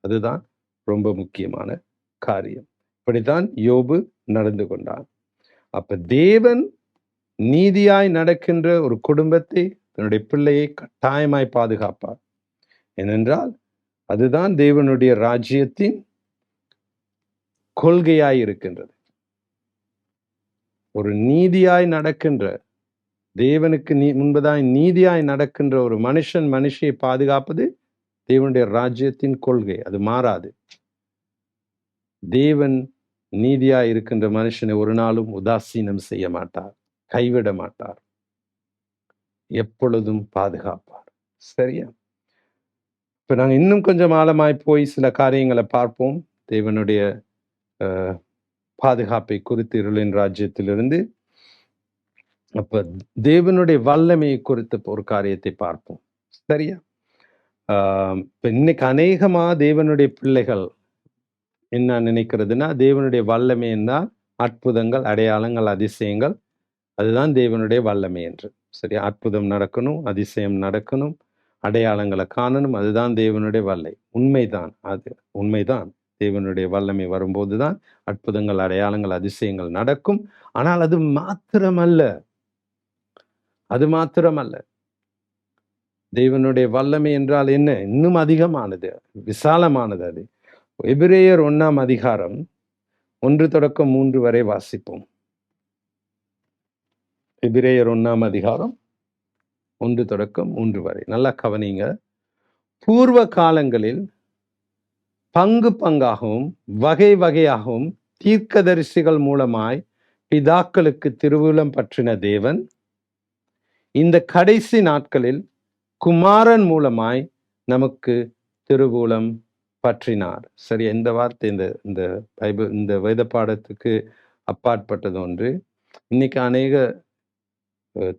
அதுதான் ரொம்ப முக்கியமான காரியம். இப்படித்தான் யோபு நடந்து கொண்டான். அப்ப தேவன் நீதியாய் நடக்கின்ற ஒரு குடும்பத்தை, தன்னுடைய பிள்ளையை கட்டாயமாய் பாதுகாப்பார். ஏனென்றால் அதுதான் தேவனுடைய ராஜ்யத்தின் கொள்கையாய் இருக்கின்றது. ஒரு நீதியாய் நடக்கின்ற, தேவனுக்கு முன்பதாய் நீதியாய் நடக்கின்ற ஒரு மனுஷியை பாதுகாப்பது தேவனுடைய ராஜ்யத்தின் கொள்கை. அது மாறாது. தேவன் நீதியாய் இருக்கின்ற மனுஷனை ஒரு நாளும் உதாசீனம் செய்ய மாட்டார், கைவிட மாட்டார், எப்பொழுதும் பாதுகாப்பார். சரியா? இப்ப நாங்க இன்னும் கொஞ்சம் ஆழமாய் போய் சில காரியங்களை பார்ப்போம். தேவனுடைய பாதுகாப்பை குறித்து இருளின் ராஜ்யத்திலிருந்து. அப்ப தேவனுடைய வல்லமையை குறித்த ஒரு காரியத்தை பார்ப்போம். சரியா? இப்ப இன்னைக்கு அநேகமா தேவனுடைய பிள்ளைகள் என்ன நினைக்கிறதுனா, தேவனுடைய வல்லமை என்றால் அற்புதங்கள், அடையாளங்கள், அதிசயங்கள், அதுதான் தேவனுடைய வல்லமை என்று. சரியா? அற்புதம் நடக்கணும், அதிசயம் நடக்கணும், அடையாளங்களை காணணும், அதுதான் தேவனுடைய வல்லை. உண்மைதான், அது உண்மைதான். தேவனுடைய வல்லமை வரும்போதுதான் அற்புதங்கள், அடையாளங்கள், அதிசயங்கள் நடக்கும். ஆனால் அது மாத்திரமல்ல, அது மாத்திரமல்ல. தேவனுடைய வல்லமை என்றால் என்ன? இன்னும் அதிகமானது, விசாலமானது. அது எபிரேயர் 1ஆம் அதிகாரம் 1-3 வரை வாசிப்போம். எபிரேயர் 1ஆம் அதிகாரம் 1-3 வரை நல்லா கவனிங்க. பூர்வ காலங்களில் பங்கு பங்காகவும் வகை வகையாகவும் தீர்க்கதரிசிகள் மூலமாய் பிதாக்களுக்கு திருவுளம் பற்றின தேவன் இந்த கடைசி நாட்களில் குமாரன் மூலமாய் நமக்கு திருவுளம் பற்றினார். சரி, இந்த வார்த்தை இந்த பைபிள், இந்த வேத பாடத்துக்கு அப்பாற்பட்டது ஒன்று. இன்னைக்கு அநேக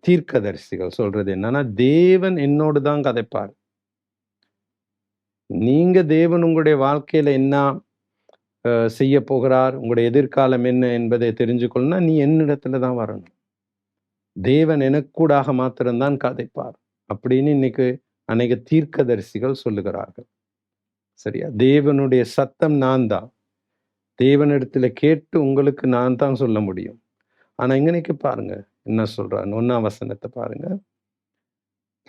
தீர்க்கதரிசிகள் சொல்றது என்னன்னா, தேவன் என்னோடு தான் கதைப்பார். நீங்க தேவன் உங்களுடைய வாழ்க்கையில என்ன செய்ய போகிறார், உங்களுடைய எதிர்காலம் என்ன என்பதை தெரிஞ்சுக்கொள்ளணும்னா நீ என்னிடத்துல தான் வரணும். தேவன் எனக்கூடாக மாத்திரம்தான் கதைப்பார் அப்படின்னு இன்னைக்கு அநேக தீர்க்கதரிசிகள் சொல்லுகிறார்கள். சரியா? தேவனுடைய சத்தம் நான் தான். தேவனிடத்துல கேட்டு உங்களுக்கு நான் தான் சொல்ல முடியும். ஆனா இன்னைக்கு பாருங்க என்ன சொல்றான், 1ஆம் வசனத்தை பாருங்க.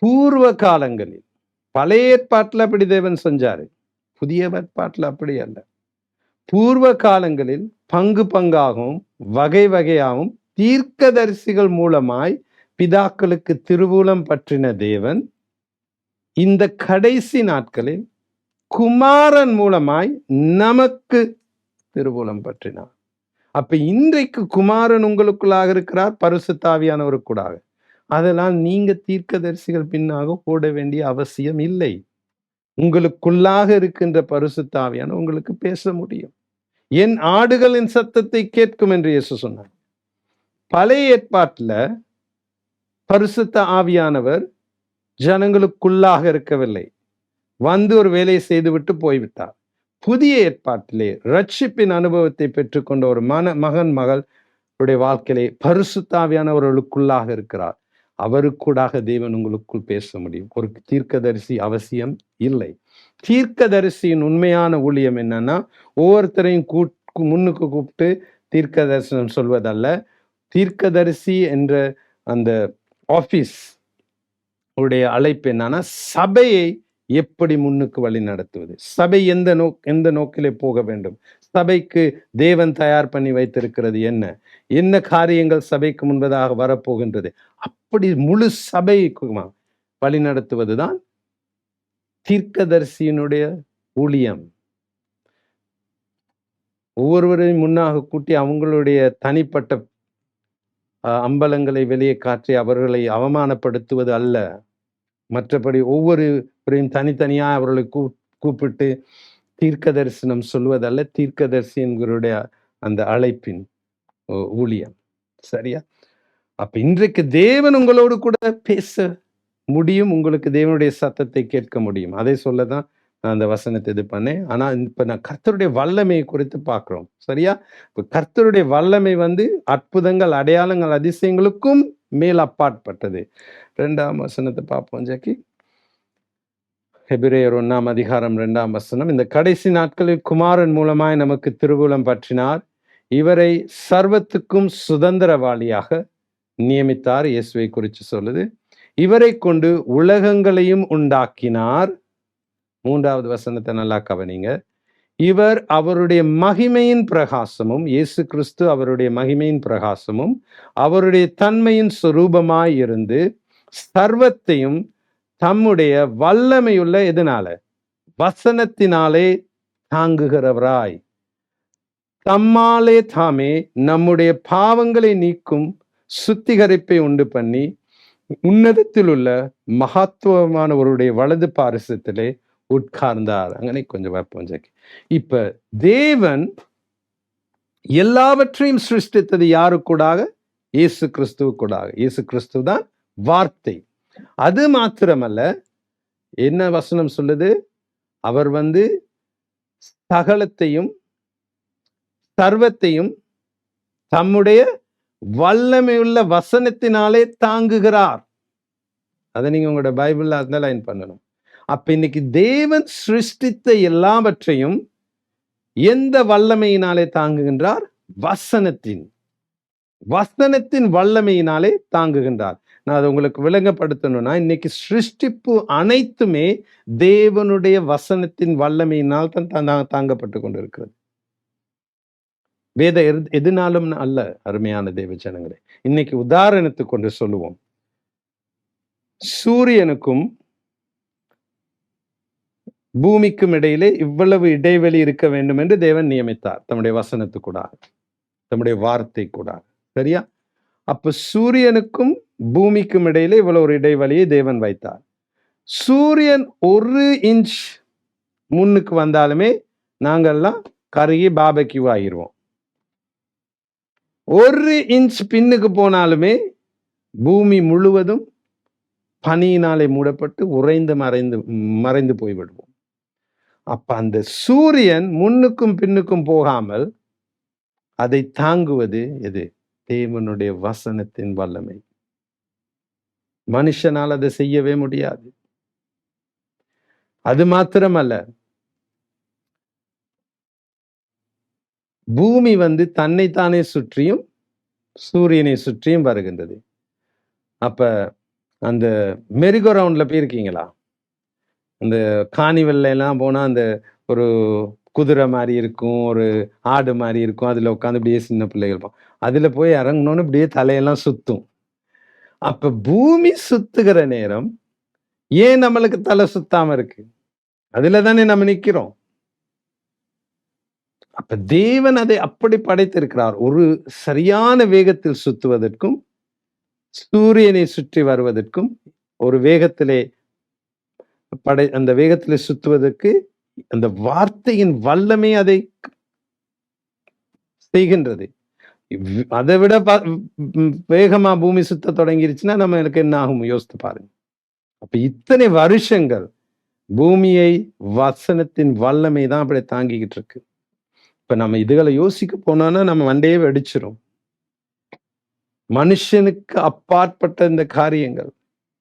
பூர்வ காலங்களில், பழைய ஏற்பாட்டுல அப்படி தேவன் செஞ்சாரு, புதிய ஏற்பாட்டுல அப்படி அல்ல. பூர்வ காலங்களில் பங்கு பங்காகவும் வகை வகையாகவும் தீர்க்கதரிசிகள் மூலமாய் பிதாக்களுக்கு திருவுளம் பற்றின தேவன் இந்த கடைசி நாட்களில் குமாரன் மூலமாய் நமக்கு திருவுளம் பற்றினார். அப்ப இன்றைக்கு குமாரன் உங்களுக்குள்ளாக இருக்கிறார், பரிசுத்த ஆவியானவருக்குள்ளாக. அதெல்லாம் நீங்க தீர்க்கதரிசிகள் பின்னாக ஓட வேண்டிய அவசியம் இல்லை. உங்களுக்குள்ளாக இருக்கின்ற பரிசுத்த ஆவியானவர் உங்களுக்கு பேச முடியும். என் ஆடுகளின் சத்தத்தை கேட்கும் என்று இயேசு சொன்னார். பழைய ஏற்பாட்டுல பரிசுத்த ஆவியானவர் ஜனங்களுக்குள்ளாக இருக்கவில்லை, வந்து ஒரு வேலையை செய்துவிட்டு போய்விட்டார். புதிய ஏற்பாட்டிலே ரட்சிப்பின் அனுபவத்தை பெற்றுக்கொண்ட ஒரு மகன் மகளுடைய வாழ்க்கையிலே பரிசுத்த ஆவியானவர்களுக்குள்ளாக இருக்கிறார். அவருக்கூடாக தேவன் உங்களுக்குள் பேச முடியும். ஒரு தீர்க்கதரிசி அவசியம் இல்லை. தீர்க்கதரிசியின் உண்மையான ஊழியம் என்னன்னா, ஒவ்வொருத்தரையும் முன்னுக்கு கூப்பிட்டு தீர்க்க தரிசனம் சொல்வதல்ல. தீர்க்கதரிசி என்ற அந்த ஆபீஸ் உடைய அழைப்பு என்னன்னா, சபையை எப்படி முன்னுக்கு வழி நடத்துவது, சபை எந்த நோக்கிலே போக வேண்டும், சபைக்கு தேவன் தயார் பண்ணி வைத்திருக்கிறது என்ன காரியங்கள் சபைக்கு முன்பதாக வரப்போகின்றது, அப்படி முழு சபைக்கு வழி நடத்துவதுதான் தீர்க்கதரிசியினுடைய ஊழியம். ஒவ்வொருவரையும் முன்னாக கூட்டி அவங்களுடைய தனிப்பட்ட அம்பலங்களை வெளியே காட்டி அவர்களை அவமானப்படுத்துவது அல்ல. மற்றபடி ஒவ்வொருவரையும் தனித்தனியா அவர்களை கூப்பிட்டு தீர்க்க தரிசனம் சொல்வதல்ல தீர்க்கதரிசி என்களுடைய அந்த அழைப்பின் ஊழியம். சரியா? அப்ப இன்றைக்கு தேவன் உங்களோடு கூட பேச முடியும், உங்களுக்கு தேவனுடைய சத்தத்தை கேட்க முடியும். அதை சொல்லதான் நான் அந்த வசனத்தை இது பண்ணேன். ஆனா இப்ப நான் கர்த்தருடைய வல்லமையை குறித்து பார்க்கிறோம். சரியா? இப்ப கர்த்தருடைய வல்லமை அற்புதங்கள், அடையாளங்கள், அதிசயங்களுக்கும் மேல் அப்பாற்பட்டது. 2ஆம் வசனத்தை பார்ப்போம் ஜாக்கி. எபிரேயர் 1ஆம் அதிகாரம் 2ஆம் வசனம். இந்த கடைசி நாட்களில் குமாரன் மூலமாய் நமக்கு திருவுளம் பற்றினார், இவரை சர்வத்துக்கும் சுதந்திரவாளியாக நியமித்தார். இயேசுவை குறித்து சொல்லுது. இவரை கொண்டு உலகங்களையும் உண்டாக்கினார். 3ஆவது வசனத்தை நல்லா கவனிங்க. இவர் அவருடைய மகிமையின் பிரகாசமும், இயேசு கிறிஸ்து அவருடைய மகிமையின் பிரகாசமும் அவருடைய தன்மையின் சொரூபமாய் இருந்து சர்வத்தையும் தம்முடைய வல்லமையுள்ள எதனால, வசனத்தினாலே தாங்குகிறவராய் தம்மாலே தாமே நம்முடைய பாவங்களை நீக்கும் சுத்திகரிப்பை உண்டு பண்ணி உன்னதத்தில் உள்ள மகத்துவமானவருடைய வலது பாரிசத்திலே உட்கார்ந்தார். அங்கே கொஞ்சம் வைப்போம். இப்ப தேவன் எல்லாவற்றையும் சிருஷ்டித்தது யாருக்கூடாக? இயேசு கிறிஸ்துவுக்கூடாக. இயேசு கிறிஸ்து தான் வார்த்தை. அது மாத்திரமல்ல, என்ன வசனம் சொல்லுது? அவர் சகலத்தையும் சர்வத்தையும் தம்முடைய வல்லமையுள்ள வசனத்தினாலே தாங்குகிறார். அதை நீங்க உங்களோட பைபிள்ல அண்டர்லைன் பண்ணணும். அப்ப இன்னைக்கு தேவன் சிருஷ்டித்த எல்லாவற்றையும் எந்த வல்லமையினாலே தாங்குகின்றார்? வசனத்தின் வல்லமையினாலே தாங்குகின்றார். நான் அதை உங்களுக்கு விளங்கப்படுத்தணும்னா, இன்னைக்கு சிருஷ்டிப்பு அனைத்துமே தேவனுடைய வசனத்தின் வல்லமையினால் தான் தாங்கப்பட்டு கொண்டிருக்கிறது. வேத எதுனாலும் அல்ல. அருமையான தேவ ஜனங்களே, இன்னைக்கு உதாரணத்துக்கு கொண்டு சொல்லுவோம். சூரியனுக்கும் பூமிக்கும் இடையிலே இவ்வளவு இடைவெளி இருக்க வேண்டும் என்று தேவன் நியமித்தார், தம்முடைய வசனத்துக்கூடாக, தம்முடைய வார்த்தை கூட. சரியா? அப்ப சூரியனுக்கும் பூமிக்கும் இடையிலே இவ்வளவு ஒரு இடைவெளியை தேவன் வைத்தார். சூரியன் 1 இன்ச் முன்னுக்கு வந்தாலுமே நாங்கள்லாம் கருகி பாபக்யூ ஆகிருவோம். 1 இன்ச் பின்னுக்கு போனாலுமே பூமி முழுவதும் பனியினாலே மூடப்பட்டு உறைந்து மறைந்து போய்விடுவோம். அப்ப அந்த சூரியன் முன்னுக்கும் பின்னுக்கும் போகாமல் அதை தாங்குவது எது? தேவனுடைய வசனத்தின் வல்லமை. மனுஷனால் அதை செய்யவே முடியாது. அது மாத்திரமல்ல, பூமி தன்னைத்தானே சுற்றியும் சூரியனை சுற்றியும் வருகின்றது. அப்ப அந்த மெரிகோ ரவுண்ட்ல போயிருக்கீங்களா? அந்த காணிவெல்ல எல்லாம் போனா அந்த ஒரு குதிரை மாதிரி இருக்கும், ஒரு ஆடு மாதிரி இருக்கும், அதுல உட்காந்து இப்படியே சின்ன பிள்ளைகள் அதுல போய் இறங்கணும்னு இப்படியே தலையெல்லாம் சுத்தும். அப்ப பூமி சுத்துகிற நேரம் ஏன் நம்மளுக்கு தலை சுத்தாம இருக்கு? அதுல தானே நம்ம நிக்கிறோம். அப்ப தேவன் அதை அப்படி படைத்திருக்கிறார். ஒரு சரியான வேகத்தில் சுத்துவதற்கும் சூரியனை சுற்றி வருவதற்கும் ஒரு வேகத்திலே அந்த வேகத்திலே சுத்துவதற்கு அந்த வார்த்தையின் வல்லமை அதை செய்கின்றது. அதை விட வேகமா பூமி சுத்த தொடங்கிருச்சுன்னா நம்ம எனக்கு என்ன ஆகும் யோசித்து பாருங்க. அப்ப இத்தனை வருஷங்கள் பூமியை வசனத்தின் வல்லமை தான் அப்படி தாங்கிக்கிட்டு இருக்கு. இப்ப நம்ம இதுகளை யோசிக்க போனோம்னா நம்ம வண்டையே வெடிச்சிரும். மனுஷனுக்கு அப்பாற்பட்ட இந்த காரியங்கள்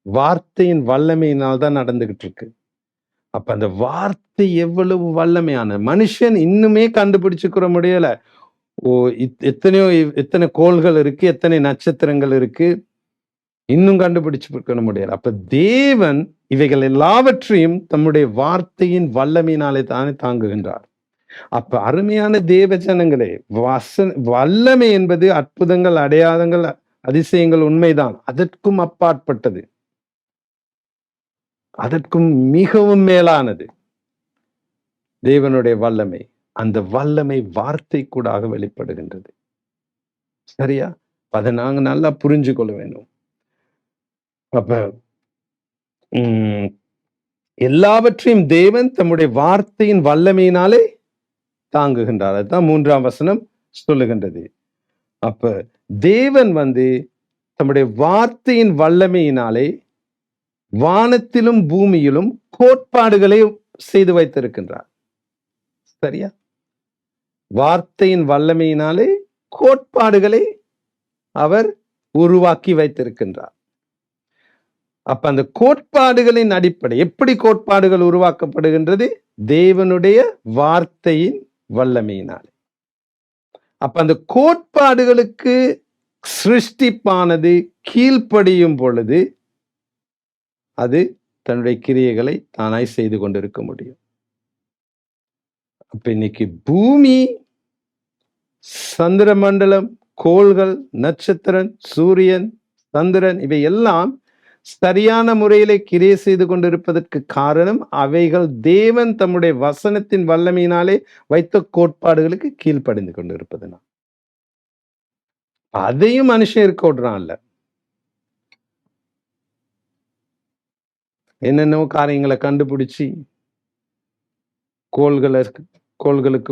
வார்த்தையின் வல்லமையினால் தான் நடந்துகிட்டு இருக்கு. அப்ப அந்த வார்த்தை எவ்வளவு வல்லமையான, மனுஷன் இன்னுமே கண்டுபிடிச்சுக்கிற முடியல. எத்தனை கோள்கள் இருக்கு, எத்தனை நட்சத்திரங்கள் இருக்கு, இன்னும் கண்டுபிடிச்சு முடியல. அப்ப தேவன் இவைகள் எல்லாவற்றையும் தம்முடைய வார்த்தையின் வல்லமையினாலே தானே தாங்குகின்றார். அப்ப அருமையான தேவ ஜனங்களே, வல்லமை என்பது அற்புதங்கள், அடையாளங்கள், அதிசயங்கள் உண்மைதான். அதற்கும் அப்பாற்பட்டது, அதற்கும் மிகவும் மேலானது தேவனுடைய வல்லமை. அந்த வல்லமை வார்த்தை கூடாக வெளிப்படுகின்றது. சரியா? அதை நாங்க நல்லா புரிஞ்சு கொள்ள வேண்டும். அப்ப எல்லாவற்றையும் தேவன் தம்முடைய வார்த்தையின் வல்லமையினாலே தாங்குகின்றார். அதுதான் 3ஆம் வசனம் சொல்லுகின்றது. அப்ப தேவன் தம்முடைய வார்த்தையின் வல்லமையினாலே வானத்திலும் பூமியிலும் கோட்பாடுகளை செய்து வைத்திருக்கின்றார். சரியா? வார்த்தையின் வல்லமையினாலே கோட்பாடுகளை அவர் உருவாக்கி வைத்திருக்கின்றார். அப்ப அந்த கோட்பாடுகளின் அடிப்படை, எப்படி கோட்பாடுகள் உருவாக்கப்படுகின்றது? தேவனுடைய வார்த்தையின் வல்லமையினாலே. அப்ப அந்த கோட்பாடுகளுக்கு சிருஷ்டிப்பானது கீழ்ப்படியும் பொழுது அது தன்னுடைய கிரியைகளை தானாய் செய்து கொண்டிருக்க முடியும். அப்ப இன்னைக்கு பூமி, சந்திர மண்டலம், கோள்கள், நட்சத்திரன், சூரியன், சந்திரன் இவை எல்லாம் சரியான முறையிலே கிரியை செய்து கொண்டிருப்பதற்கு காரணம் அவைகள் தேவன் தம்முடைய வசனத்தின் வல்லமையினாலே வைத்த கோட்பாடுகளுக்கு கீழ்ப்படிந்து கொண்டிருப்பதுனா. அதையும் மனுஷன் இருக்க விடுறான்ல. என்னென்னவோ காரியங்களை கண்டுபிடிச்சி கோள்களுக்கு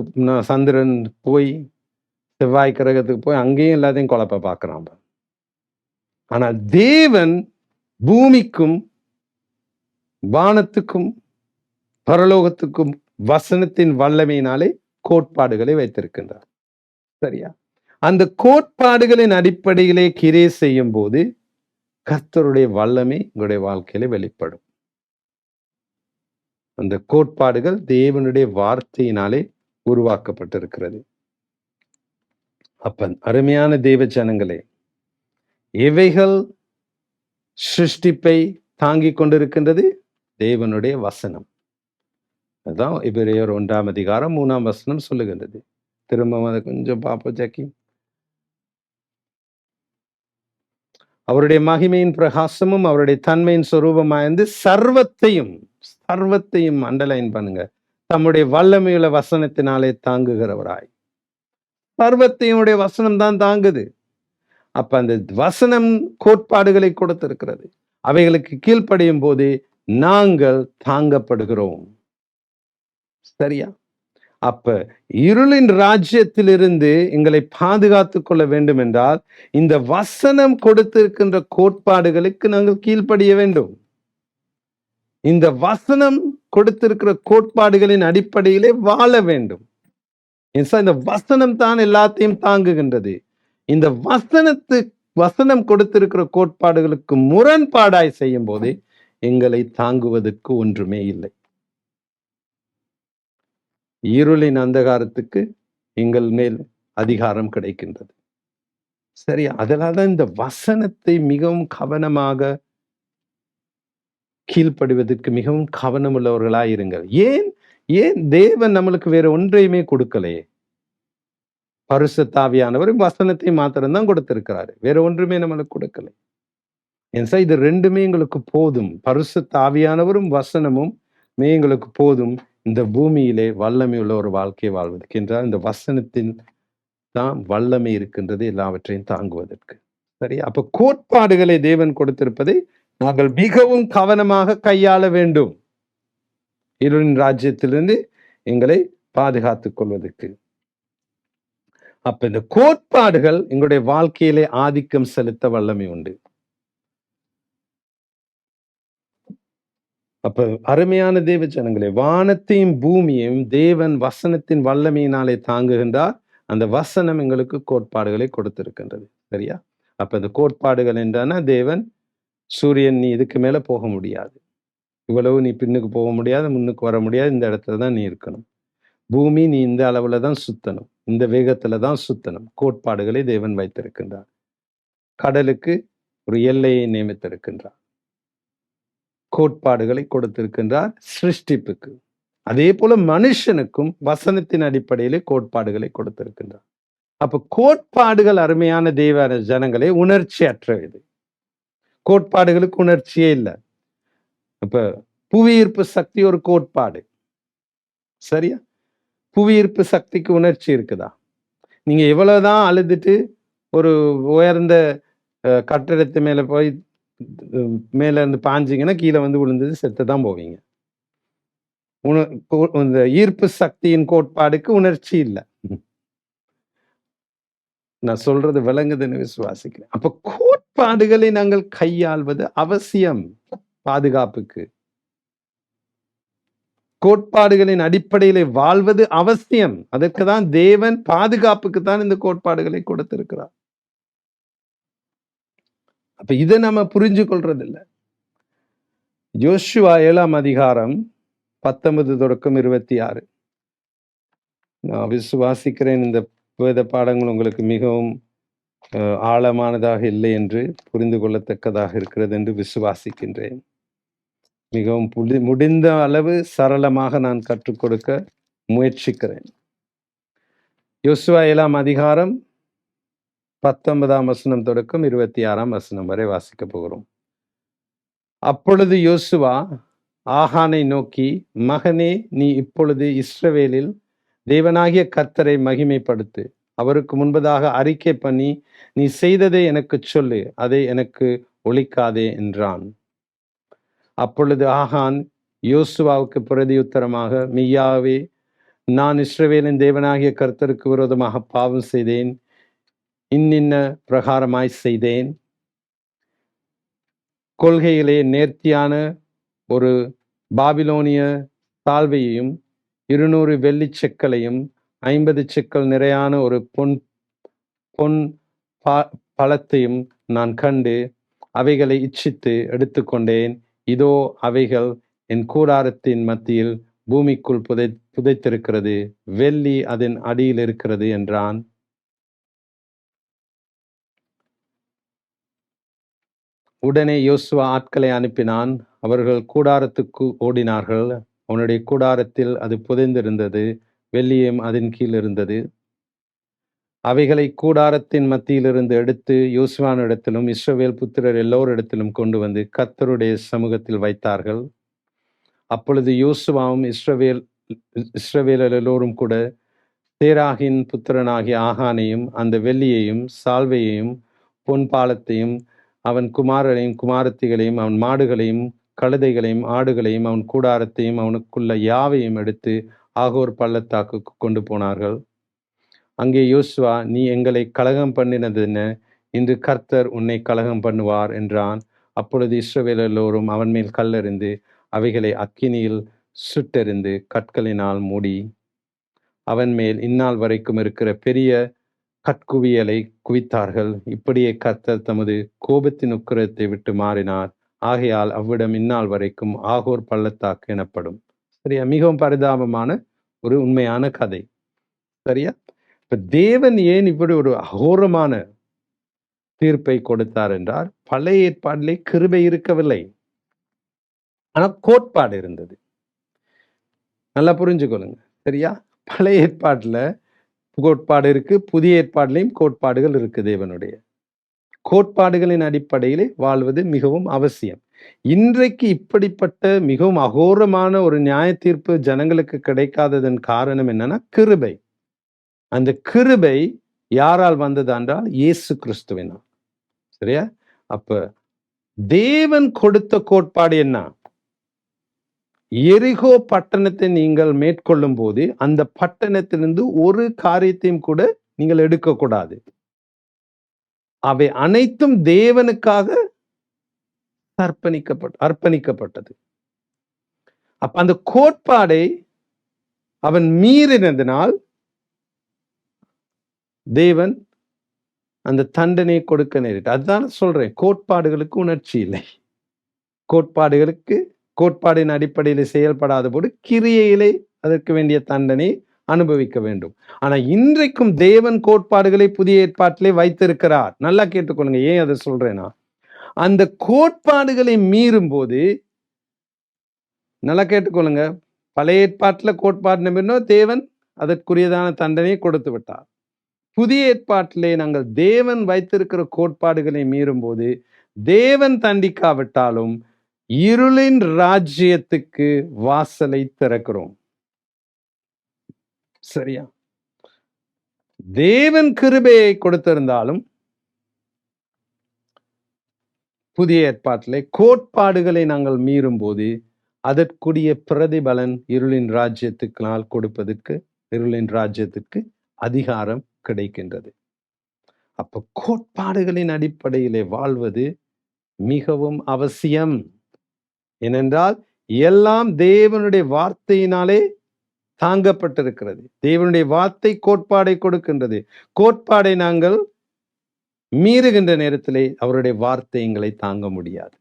சந்திரன் போய் செவ்வாய் கிரகத்துக்கு போய் அங்கேயும் எல்லாத்தையும் குழப்ப பார்க்கிறான். ஆனா தேவன் பூமிக்கும் வானத்துக்கும் பரலோகத்துக்கும் வசனத்தின் வல்லமையினாலே கோட்பாடுகளை வைத்திருக்கின்றார். சரியா? அந்த கோட்பாடுகளின் அடிப்படையிலே கிரியை செய்யும் போது கர்த்தருடைய வல்லமை உங்களுடைய வாழ்க்கையில வெளிப்படும். அந்த கோட்பாடுகள் தேவனுடைய வார்த்தையினாலே உருவாக்கப்பட்டிருக்கிறது. அப்ப அருமையான தேவ ஜனங்களே, இவைகள் சிருஷ்டிப்பை தாங்கிக் கொண்டிருக்கின்றது தேவனுடைய வசனம். அதுதான் எபிரேயர் 1ஆம் அதிகாரம் 3ஆம் வசனம் சொல்லுகின்றது. திரும்ப அதை கொஞ்சம் பார்ப்போம் ஜாக்கி. அவருடைய மகிமையின் பிரகாசமும் அவருடைய தன்மையின் சொரூபமாய்ந்து சர்வத்தையும் அண்டர்லைன் பண்ணுங்க, தம்முடைய வல்லமையுள்ள வசனத்தினாலே தாங்குகிறவராய். சர்வத்தையும் வசனம் தான் தாங்குது. அப்ப அந்த வசனம் கோட்பாடுகளை கொடுத்திருக்கிறது. அவைகளுக்கு கீழ்ப்படியும் போது நாங்கள் தாங்கப்படுகிறோம். சரியா? அப்ப இருளின் ராஜ்யத்திலிருந்து எங்களை பாதுகாத்துக் கொள்ள வேண்டும் என்றால் இந்த வசனம் கொடுத்திருக்கின்ற கோட்பாடுகளுக்கு நாங்கள் கீழ்ப்படிய வேண்டும். இந்த வசனம் கொடுத்திருக்கிற கோட்பாடுகளின் அடிப்படையிலே வாழ வேண்டும். இந்த வசனம் தான் எல்லாத்தையும் தாங்குகின்றது. இந்த வசனம் கொடுத்திருக்கிற கோட்பாடுகளுக்கு முரண்பாடாய் செய்யும் போது எங்களை தாங்குவதற்கு ஒன்றுமே இல்லை. இருளின் அந்தகாரத்துக்கு எங்கள் மேல் அதிகாரம் கிடைக்கின்றது. சரியா? அதனால்தான் இந்த வசனத்தை மிகவும் கவனமாக கீழ்ப்படுவதற்கு மிகவும் கவனம் உள்ளவர்களாய் இருங்கள். ஏன் தேவன் நம்மளுக்கு வேற ஒன்றையுமே கொடுக்கலையே? பரிசுத்த ஆவியானவர் வசனத்தை மாத்திரம்தான் கொடுத்திருக்கிறாரு, வேற ஒன்றுமே நம்மளுக்கு கொடுக்கலை. இது ரெண்டுமே எங்களுக்கு போதும். பரிசுத்த ஆவியானவரும் வசனமும் எங்களுக்கு போதும் இந்த பூமியிலே வல்லமை உள்ள ஒரு வாழ்க்கையை வாழ்வதற்கு. என்றால் இந்த வசனத்தின் தான் வல்லமை இருக்கின்றது எல்லாவற்றையும் தாங்குவதற்கு. சரி, அப்ப கோட்பாடுகளை தேவன் கொடுத்திருப்பதை நாங்கள் மிகவும் கவனமாக கையாள வேண்டும், இருளின் ராஜ்யத்திலிருந்து எங்களை பாதுகாத்துக் கொள்வதற்கு. அப்ப இந்த கோட்பாடுகள் எங்களுடைய வாழ்க்கையிலே ஆதிக்கம் செலுத்த வல்லமை உண்டு. அப்ப அருமையான தேவ ஜனங்களே, வானத்தையும் பூமியையும் தேவன் வசனத்தின் வல்லமையினாலே தாங்குகின்றார். அந்த வசனம் எங்களுக்கு கோட்பாடுகளை கொடுத்திருக்கின்றது. சரியா? அப்ப இந்த கோட்பாடுகள் என்றானா, தேவன் சூரியன் நீ இதுக்கு மேல போக முடியாது, இவ்வளவு நீ பின்னுக்கு போக முடியாது, முன்னுக்கு வர முடியாது, இந்த இடத்துல தான் நீ இருக்கணும். பூமி நீ இந்த அளவுல தான் சுத்தணும், இந்த வேகத்துல தான் சுத்தணும். கோட்பாடுகளை தேவன் வைத்திருக்கின்றார். கடலுக்கு ஒரு எல்லையை நியமித்திருக்கின்றார். கோட்பாடுகளை கொடுத்திருக்கின்றார் சிருஷ்டிப்புக்கு. அதே போல மனுஷனுக்கும் வசனத்தின் அடிப்படையிலே கோட்பாடுகளை கொடுத்திருக்கின்றார். அப்ப கோட்பாடுகள் அருமையான தேவ ஜனங்களே உணர்ச்சி அற்றது. கோட்பாடுகளுக்கு உணர்ச்சியே இல்லை. அப்ப புவியீர்ப்பு சக்தி ஒரு கோட்பாடு. சரியா? புவியீர்ப்பு சக்திக்கு உணர்ச்சி இருக்குதா? நீங்க எவ்வளவுதான் அழுதுட்டு ஒரு உயர்ந்த கட்டிடத்து மேல போய் மேல இருந்து பாஞ்சிங்கன்னா கீழே வந்து விழுந்தது செத்துதான் போவீங்க. இந்த ஈர்ப்பு சக்தியின் கோட்பாடுக்கு உணர்ச்சி இல்லை. நான் சொல்றது விளங்குதுன்னு விசுவாசிக்கிறேன். அப்ப கோட்பாடுகளை நாங்கள் கையாள்வது அவசியம் பாதுகாப்புக்கு. கோட்பாடுகளின் அடிப்படையிலே வாழ்வது அவசியம். அதற்கு தான் தேவன் பாதுகாப்புக்கு தான் இந்த கோட்பாடுகளை கொடுத்திருக்கிறார். அப்ப இதை நம்ம புரிஞ்சு கொள்றது இல்லை. யோசுவா 7ஆம் அதிகாரம் 19 தொடக்கம் 26. நான் விசுவாசிக்கிறேன் இந்த வேத பாடங்கள் உங்களுக்கு மிகவும் ஆழமானதாக இல்லை என்று புரிந்து கொள்ளத்தக்கதாக இருக்கிறது என்று விசுவாசிக்கின்றேன். மிகவும் முடிந்த அளவு சரளமாக நான் கற்றுக் கொடுக்க முயற்சிக்கிறேன். யோசுவா 7ஆம் அதிகாரம் 19ஆம் வசனம் தொடக்கம் 26ஆம் வசனம் வரை வாசிக்க போகிறோம். அப்பொழுது யோசுவா ஆகானை நோக்கி, மகனே, நீ இப்பொழுது இஸ்ரவேலில் தேவனாகிய கர்த்தரை மகிமைப்படுத்து, அவருக்கு முன்பதாக அறிக்கை பண்ணி, நீ செய்ததை எனக்கு சொல்லு, அதை எனக்கு ஒழிக்காதே என்றான். அப்பொழுது ஆகான் யோசுவாவுக்கு பிரதியுத்தரமாக, மெய்யாவே நான் இஸ்ரவேலின் தேவனாகிய கர்த்தருக்கு விரோதமாக பாவம் செய்தேன், இன்னின்ன பிரகாரமாய் செய்தேன். கொள்கையிலே நேர்த்தியான ஒரு பாபிலோனிய தாழ்வையையும் 200 வெள்ளி செக்கலையும் 50 செக்கல் நிறையான ஒரு பொன் பழத்தையும் நான் கண்டு அவைகளை இச்சித்து எடுத்துக்கொண்டேன். இதோ அவைகள் என் கூடாரத்தின் மத்தியில் பூமிக்குள் புதைத்திருக்கிறது, வெள்ளி அதன் அடியில் இருக்கிறது என்றான். உடனே யோசுவா ஆட்களை அனுப்பினான். அவர்கள் கூடாரத்துக்கு ஓடினார்கள். அவனுடைய கூடாரத்தில் அது புதைந்திருந்தது, வெள்ளியும் அதன் கீழ் இருந்தது. அவைகளை கூடாரத்தின் மத்தியிலிருந்து எடுத்து யோசுவானிடத்திலும் இஸ்ரவேல் புத்திரர் எல்லோரிடத்திலும் கொண்டு வந்து கர்த்தருடைய சமூகத்தில் வைத்தார்கள். அப்பொழுது யோசுவாவும் இஸ்ரவேலர் எல்லோரும் கூட தேராகின் புத்திரனாகிய ஆகானையும் அந்த வெள்ளியையும் சால்வையையும் பொன் பாலத்தையும் அவன் குமாரரையும் குமாரத்திகளையும் அவன் மாடுகளையும் கழுதைகளையும் ஆடுகளையும் அவன் கூடாரத்தையும் அவனுக்குள்ள யாவையும் எடுத்து ஆகோர் பள்ளத்தாக்குக்கு கொண்டு போனார்கள். அங்கே யோசுவா, நீ எங்களை கலகம் பண்ணினது என்ன? இன்று கர்த்தர் உன்னை கலகம் பண்ணுவார் என்றான். அப்பொழுது இஸ்ரவேல் எல்லோரும் அவன் மேல் கல்லெறிந்து அவைகளை அக்கினியில் சுட்டெறிந்து கற்களினால் மூடி அவன் மேல் இந்நாள் வரைக்கும் இருக்கிற பெரிய கற்குவியலை குவித்தார்கள். இப்படியே கர்த்தர் தமது கோபத்தின் உக்கிரத்தை விட்டு மாறினார். ஆகையால் அவ்விடம் இந்நாள் வரைக்கும் ஆகோர் பள்ளத்தாக்கு எனப்படும். சரியா? மிகவும் பரிதாபமான ஒரு உண்மையான கதை. சரியா? இப்ப தேவன் ஏன் இப்படி ஒரு அகோரமான தீர்ப்பை கொடுத்தார் என்றால், பழைய ஏற்பாட்டிலே கிருபை இருக்கவில்லை, ஆனா கோட்பாடு இருந்தது. நல்லா புரிஞ்சுக்கொள்ளுங்க. சரியா? பழைய ஏற்பாட்டுல கோட்பாடு இருக்கு, புதிய ஏற்பாடுலையும் கோட்பாடுகள் இருக்கு. தேவனுடைய கோட்பாடுகளின் அடிப்படையிலே வாழ்வது மிகவும் அவசியம். இன்றைக்கு இப்படிப்பட்ட மிகவும் அகோரமான ஒரு நியாய தீர்ப்பு ஜனங்களுக்கு கிடைக்காததன் காரணம் என்னன்னா கிருபை. அந்த கிருபை யாரால் வந்தது என்றால் இயேசு கிறிஸ்துவினால். சரியா? அப்ப தேவன் கொடுத்த கோட்பாடு என்ன? எரிகோ பட்டணத்தை நீங்கள் மேற்கொள்ளும் போது அந்த பட்டணத்திலிருந்து ஒரு காரியத்தையும் கூட நீங்கள் எடுக்கக்கூடாது. அவை அனைத்தும் தேவனுக்காக அர்ப்பணிக்கப்பட்டது. அப்ப அந்த கோட்பாடை அவன் மீறினதினால் தேவன் அந்த தண்டனை கொடுக்க நேரிட்டு. அதுதான் சொல்றேன், கோட்பாடுகளுக்கு உணர்ச்சி இல்லை. கோட்பாடின் அடிப்படையில் செயல்படாத போது கிரியையிலே அதற்கு வேண்டிய தண்டனை அனுபவிக்க வேண்டும். ஆனா இன்றைக்கும் தேவன் கோட்பாடுகளை புதிய ஏற்பாட்டிலே வைத்திருக்கிறார். நல்லா கேட்டுக்கொள்ளுங்க. ஏன் அதை சொல்றேன்னா, அந்த கோட்பாடுகளை மீறும் போது, நல்லா கேட்டுக்கொள்ளுங்க, பழைய ஏற்பாட்டுல கோட்பாடு மீறினோ தேவன் அதற்குரியதான தண்டனையை கொடுத்து விட்டார். புதிய ஏற்பாட்டிலே நாங்கள் தேவன் வைத்திருக்கிற கோட்பாடுகளை மீறும் போது தேவன் தண்டிக்காவிட்டாலும் இருளின் ராஜ்யத்துக்கு வாசலை திறக்கிறோம். சரியா? தேவன் கிருபையை கொடுத்திருந்தாலும் புதிய ஏற்பாட்டிலே கோட்பாடுகளை நாங்கள் மீறும் போது அதற்குரிய பிரதிபலன் இருளின் ராஜ்யத்துக்கு அதிகாரம் கிடைக்கின்றது. அப்ப கோட்பாடுகளின் அடிப்படையிலே வாழ்வது மிகவும் அவசியம். ஏனென்றால் எல்லாம் தேவனுடைய வார்த்தையினாலே தாங்கப்பட்டிருக்கிறது. தேவனுடைய வார்த்தை கோட்பாடை கொடுக்கின்றது. கோட்பாடை நாங்கள் மீறுகின்ற நேரத்திலே அவருடைய வார்த்தை எங்களை தாங்க முடியாது.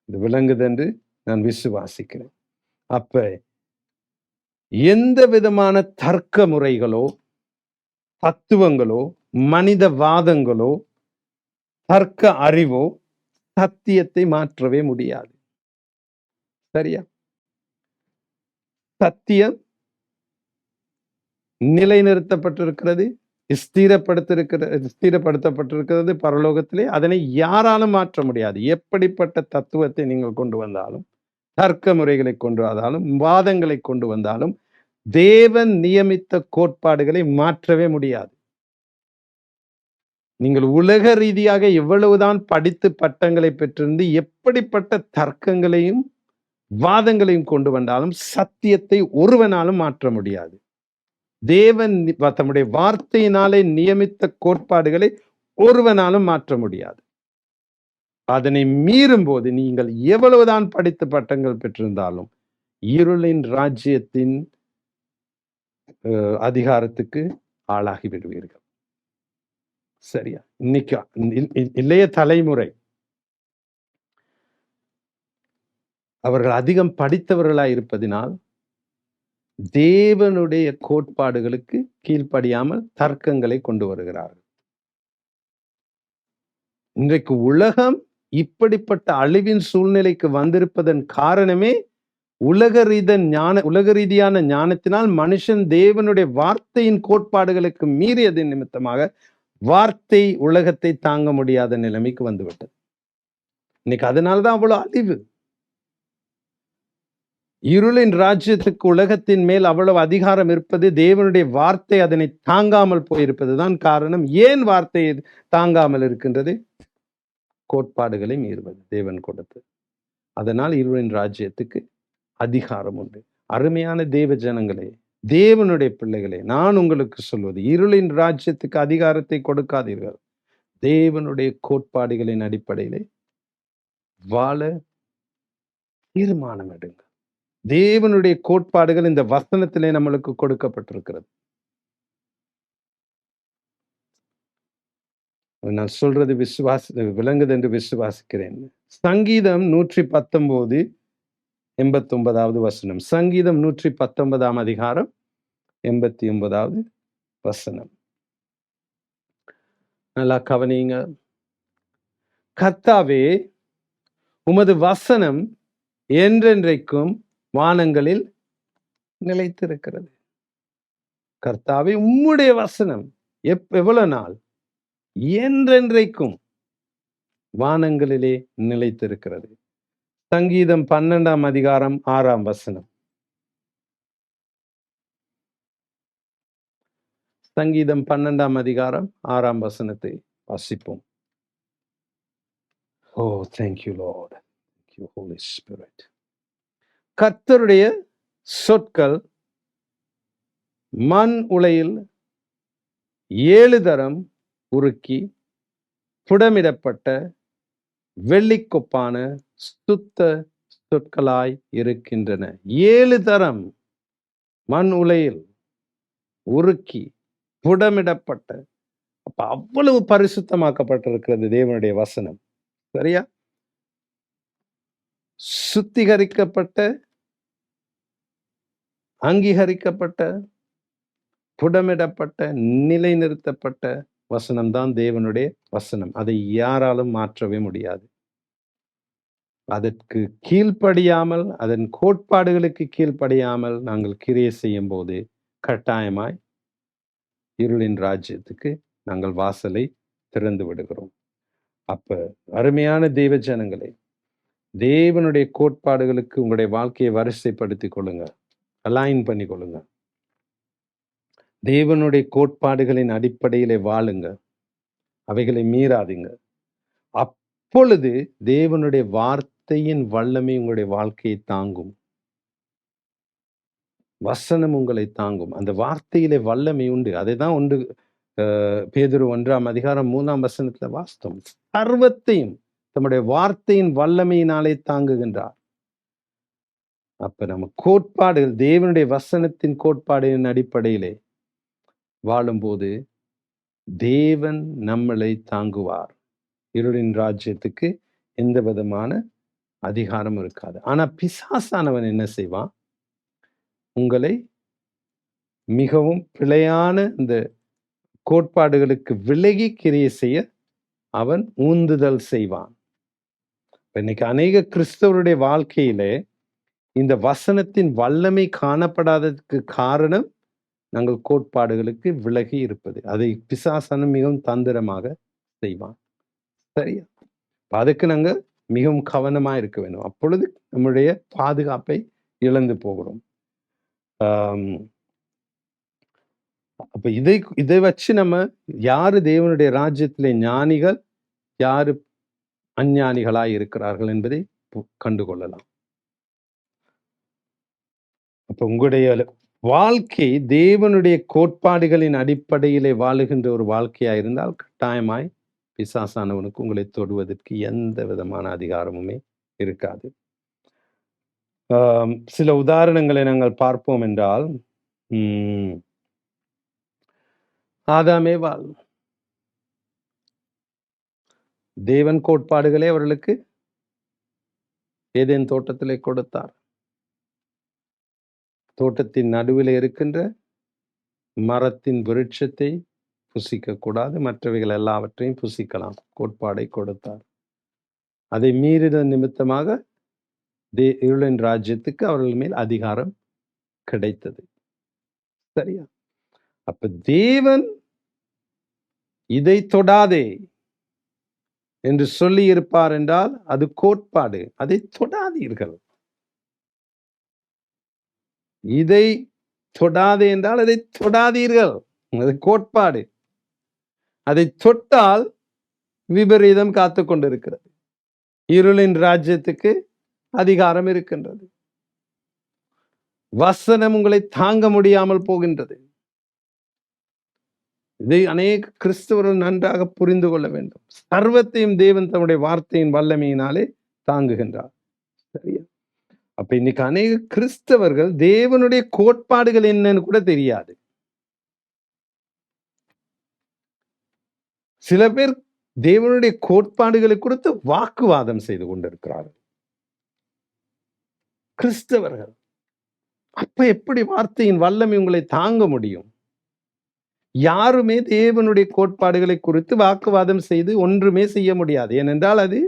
இது விளங்குது என்று நான் விசுவாசிக்கிறேன். அப்ப எந்த விதமான தர்க்க முறைகளோ தத்துவங்களோ மனித வாதங்களோ தர்க்க அறிவோ சத்தியத்தை மாற்றவே முடியாது. சரியா? சத்தியம் நிலைநிறுத்தப்பட்டிருக்கிறது, ஸ்திரப்படுத்தப்பட்டிருக்கிறது பரலோகத்திலே. அதனை யாராலும் மாற்ற முடியாது. எப்படிப்பட்ட தத்துவத்தை நீங்கள் கொண்டு வந்தாலும், தர்க்க முறைகளை கொண்டு வந்தாலும், வாதங்களை கொண்டு வந்தாலும், தேவன் நியமித்த கோட்பாடுகளை மாற்றவே முடியாது. நீங்கள் உலக ரீதியாக எவ்வளவுதான் படித்து பட்டங்களை பெற்றிருந்து எப்படிப்பட்ட தர்க்கங்களையும் வாதங்களையும் கொண்டு வந்தாலும் சத்தியத்தை ஒருவனாலும் மாற்ற முடியாது. தேவன் தம்முடைய வார்த்தையினாலே நியமித்த கோட்பாடுகளை ஒருவனாலும் மாற்ற முடியாது. அதனை மீறும் போது நீங்கள் எவ்வளவுதான் படித்து பட்டங்கள் பெற்றிருந்தாலும் இருளின் ராஜ்யத்தின் அதிகாரத்துக்கு ஆளாகி விடுவீர்கள். சரியா? இன்னைக்கு இளைய தலைமுறை அவர்கள் அதிகம் படித்தவர்களாய் இருப்பதினால் தேவனுடைய கோட்பாடுகளுக்கு கீழ்ப்படியாமல் தர்க்கங்களை கொண்டு வருகிறார்கள். இன்றைக்கு உலகம் இப்படிப்பட்ட அழிவின் சூழ்நிலைக்கு வந்திருப்பதன் காரணமே உலக ரீதியான ஞானத்தினால் மனுஷன் தேவனுடைய வார்த்தையின் கோட்பாடுகளுக்கு மீறியதன் நிமித்தமாக வார்த்தை உலகத்தை தாங்க முடியாத நிலைமைக்கு வந்துவிட்டது. இன்னைக்கு அதனால்தான் அவ்வளவு அழிவு. இருளின் ராஜ்யத்துக்கு உலகத்தின் மேல் அவ்வளவு அதிகாரம் இருப்பது தேவனுடைய வார்த்தை அதனை தாங்காமல் போயிருப்பதுதான் காரணம். ஏன் வார்த்தை தாங்காமல் இருக்கின்றது? கோட்பாடுகளை மீறுவது தேவன் கொடுத்து. அதனால் இருளின் ராஜ்யத்துக்கு அதிகாரம் உண்டு. அருமையான தேவ ஜனங்களே, தேவனுடைய பிள்ளைகளே, நான் உங்களுக்கு சொல்வது, இருளின் ராஜ்யத்துக்கு அதிகாரத்தை கொடுக்காதீர்கள். தேவனுடைய கோட்பாடுகளின் அடிப்படையிலே வாழ தீர்மானம் எடுங்க. தேவனுடைய கோட்பாடுகள் இந்த வசனத்திலே நம்மளுக்கு கொடுக்கப்பட்டிருக்கிறது. நான் சொல்றது விளங்குது என்று விசுவாசிக்கிறேன். சங்கீதம் 119 89வது வசனம். சங்கீதம் 119ஆம் அதிகாரம் 89வது வசனம். நல்லா கவனிங்க. கர்த்தாவே, உமது வசனம் என்றென்றைக்கும் வானங்களில் நிலைத்திருக்கிறது. கர்த்தாவே, உம்முடைய வசனம் எவ்வளவு நாள்? என்றென்றைக்கும் வானங்களிலே நிலைத்திருக்கிறது. சங்கீதம் 12ஆம் அதிகாரம் 6ஆம் வசனம். சங்கீதம் 12ஆம் அதிகாரம் 6ஆம் வசனத்தை வாசிப்போம். ஓ, thank you Lord. Thank you Holy Spirit. கர்த்தருடைய சொற்கள் மண் உலையில் 7 தரம் உருக்கி புடமிடப்பட்ட வெள்ளிக்கொப்பான சுத்த சொற்களாய் இருக்கின்றன. 7 தரம் மண் உலையில் உருக்கி புடமிடப்பட்ட, அப்ப அவ்வளவு பரிசுத்தமாக்கப்பட்டிருக்கிறது தேவனுடைய வசனம். சரியா? சுத்திகரிக்கப்பட்ட, அங்கீகரிக்கப்பட்ட, புடமிடப்பட்ட, நிலைநிறுத்தப்பட்ட வசனம்தான் தேவனுடைய வசனம். அதை யாராலும் மாற்றவே முடியாது. அதற்கு கீழ்ப்படியாமல், அதன் கோட்பாடுகளுக்கு கீழ்ப்படியாமல் நாங்கள் கிரியை செய்யும் போது கட்டாயமாய் இருளின் ராஜ்யத்துக்கு நாங்கள் வாசலை திறந்து விடுகிறோம். அப்ப அருமையான தேவ ஜனங்களே, தேவனுடைய கோட்பாடுகளுக்கு உங்களுடைய வாழ்க்கையை வரிசைப்படுத்தி கொள்ளுங்க, அலைன் பண்ணி கொள்ளுங்க. தேவனுடைய கோட்பாடுகளின் அடிப்படையிலே வாழுங்க, அவைகளை மீறாதீங்க. அப்பொழுது தேவனுடைய வார்த்தையின் வல்லமை உங்களுடைய வாழ்க்கையை தாங்கும். வசனம் உங்களை தாங்கும். அந்த வார்த்தையிலே வல்லமை உண்டு. அதைதான் ஒன்று பேதுரு 1ஆம் அதிகாரம் 3ஆம் வசனத்துல வாஸ்தவம். சர்வத்தையும் தம்முடைய வார்த்தையின் வல்லமையினாலே தாங்குகின்றார். அப்ப நம்ம கோட்பாடுகள், தேவனுடைய வசனத்தின் கோட்பாடுகளின் அடிப்படையிலே வாழும்போது தேவன் நம்மளை தாங்குவார். இருளின் ராஜ்யத்துக்கு எந்த விதமான அதிகாரம் இருக்காது. ஆனா பிசாசானவன் என்ன செய்வான்? உங்களை மிகவும் பிழையான இந்த கோட்பாடுகளுக்கு விலகி கிரியை செய்ய அவன் ஊந்துதல் செய்வான். இன்னைக்கு அநேக கிறிஸ்தவருடைய வாழ்க்கையிலே இந்த வசனத்தின் வல்லமை காணப்படாததற்கு காரணம் நாங்கள் கோட்பாடுகளுக்கு விலகி இருப்பது. அதை பிசாசனும் மிகவும் தந்திரமாக செய்வான். சரியா? அதுக்கு நாங்க மிகவும் கவனமா இருக்க வேண்டும். அப்பொழுது நம்முடைய பாதுகாப்பை இழந்து போகிறோம். அப்ப இதை வச்சு நம்ம யாரு தேவனுடைய ராஜ்யத்திலே ஞானிகள், யாரு அஞ்ஞானிகளாய் இருக்கிறார்கள் என்பதை கண்டுகொள்ளலாம். அப்ப உங்களுடைய வாழ்க்கை தேவனுடைய கோட்பாடுகளின் அடிப்படையிலே வாழுகின்ற ஒரு வாழ்க்கையா இருந்தால் கட்டாயமாய் பிசாசானவனுக்கு உங்களை தொடுவதற்கு எந்த விதமான அதிகாரமுமே இருக்காது. சில உதாரணங்களை நாங்கள் பார்ப்போம் என்றால், ஆதாமேவாள் தேவன் கோட்பாடுகளே அவர்களுக்கு ஏதேன் தோட்டத்திலே கொடுத்தார். தோட்டத்தின் நடுவில் இருக்கின்ற மரத்தின் விருட்சத்தை புசிக்க கூடாது, மற்றவைகள் எல்லாவற்றையும் புசிக்கலாம் கோட்பாடை கொடுத்தார். அதை மீறின நிமித்தமாக இருளின் ராஜ்யத்துக்கு அவர்கள் மேல் அதிகாரம் கிடைத்தது. சரியா? அப்ப தேவன் இதை தொடாதே என்று சொல்லி இருப்பார் என்றால் அது கோட்பாடு. அதை தொடாதீர்கள். இதை தொடாதே என்றால் அதை தொடாதீர்கள். அது கோட்பாடு. அதை தொட்டால் விபரீதம் காத்து கொண்டிருக்கிறது. இருளின் ராஜ்யத்துக்கு அதிகாரம் இருக்கின்றது. வசனம் உங்களை தாங்க முடியாமல் போகின்றது. இதை அநேக கிறிஸ்தவர்கள் நன்றாக புரிந்து கொள்ள வேண்டும். சர்வத்தையும் தேவன் தன்னுடைய வார்த்தையின் வல்லமையினாலே தாங்குகின்றார். சரியா? அப்ப இன்னைக்கு அநேக கிறிஸ்தவர்கள் தேவனுடைய கோட்பாடுகள் என்னன்னு கூட தெரியாது. சில பேர் தேவனுடைய கோட்பாடுகளை குறித்து வாக்குவாதம் செய்து கொண்டிருக்கிறார்கள் கிறிஸ்தவர்கள். அப்ப எப்படி வார்த்தையின் வல்லமை உங்களை தாங்க முடியும்? யாருமே தேவனுடைய கோட்பாடுகளை குறித்து வாக்குவாதம் செய்து ஒன்றுமே செய்ய முடியாது. ஏனென்றால் அது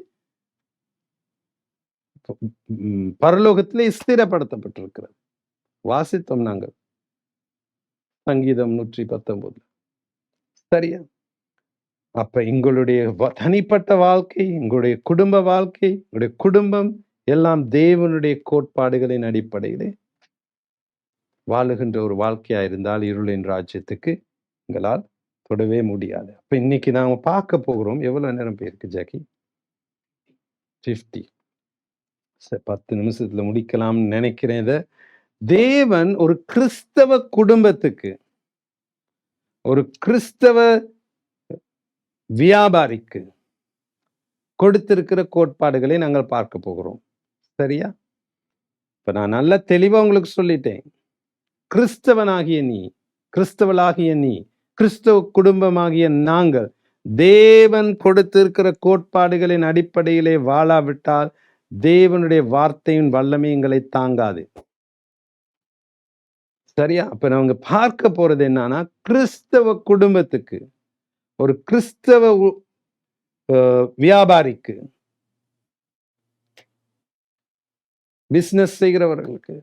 பரலோகத்திலே ஸ்திரப்படுத்தப்பட்டிருக்கிறது. வாசித்தோம் நாங்கள் சங்கீதம் 119. சரியா? அப்ப எங்களுடைய தனிப்பட்ட வாழ்க்கை, எங்களுடைய குடும்ப வாழ்க்கை, எங்களுடைய குடும்பம் எல்லாம் தேவனுடைய கோட்பாடுகளின் அடிப்படையிலே வாழுகின்ற ஒரு வாழ்க்கையா இருந்தால் இருளின் ராஜ்யத்துக்கு எங்களால் தொடவே முடியாது. அப்ப இன்னைக்கு நாம பார்க்க போகிறோம். எவ்வளவு நேரம் போயிருக்கு ஜாக்கி? 50. 10 நிமிஷத்துல முடிக்கலாம்னு நினைக்கிறேன். இத தேவன் ஒரு கிறிஸ்தவ குடும்பத்துக்கு, ஒரு கிறிஸ்தவ வியாபாரிக்கு கொடுத்திருக்கிற கோட்பாடுகளை நாங்கள் பார்க்க போகிறோம். சரியா? இப்ப நான் நல்ல தெளிவா உங்களுக்கு சொல்லிட்டேன். கிறிஸ்தவனாகிய நீ, கிறிஸ்தவளாகிய நீ, கிறிஸ்தவ குடும்பமாகிய நாங்கள் தேவன் கொடுத்திருக்கிற கோட்பாடுகளின் அடிப்படையிலே வாழாவிட்டால் தேவனுடைய வார்த்தையின் வல்லமை எங்களை தாங்காது. சரியா? அப்ப நாங்க பார்க்க போறது என்னன்னா, கிறிஸ்தவ குடும்பத்துக்கு, ஒரு கிறிஸ்தவ வியாபாரிக்கு, பிசினஸ் செய்கிறவர்களுக்கு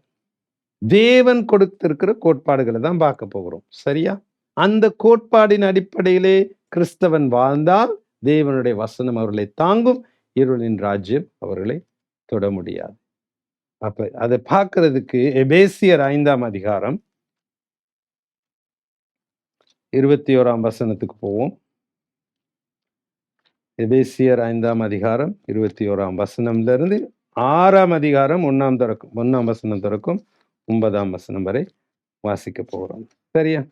தேவன் கொடுத்திருக்கிற கோட்பாடுகளை தான் பார்க்க போகிறோம். சரியா? அந்த கோட்பாடின் அடிப்படையிலே கிறிஸ்தவன் வாழ்ந்தால் தேவனுடைய வசனம் அவர்களை தாங்கும், இருளின் ராஜ்யம் அவர்களை தொட முடியாது. அப்ப அதை பார்க்கிறதுக்கு எபேசியர் 5ஆம் அதிகாரம் 21ஆம் வசனத்துக்கு போவோம். எபேசியர் 5ஆம் அதிகாரம் 21ஆம் வசனம்ல இருந்து 6ஆம் அதிகாரம் 1ஆம் வசனம் திறக்கும் 9ஆம் வசனம் வரை வாசிக்க போகிறோம். சரியா?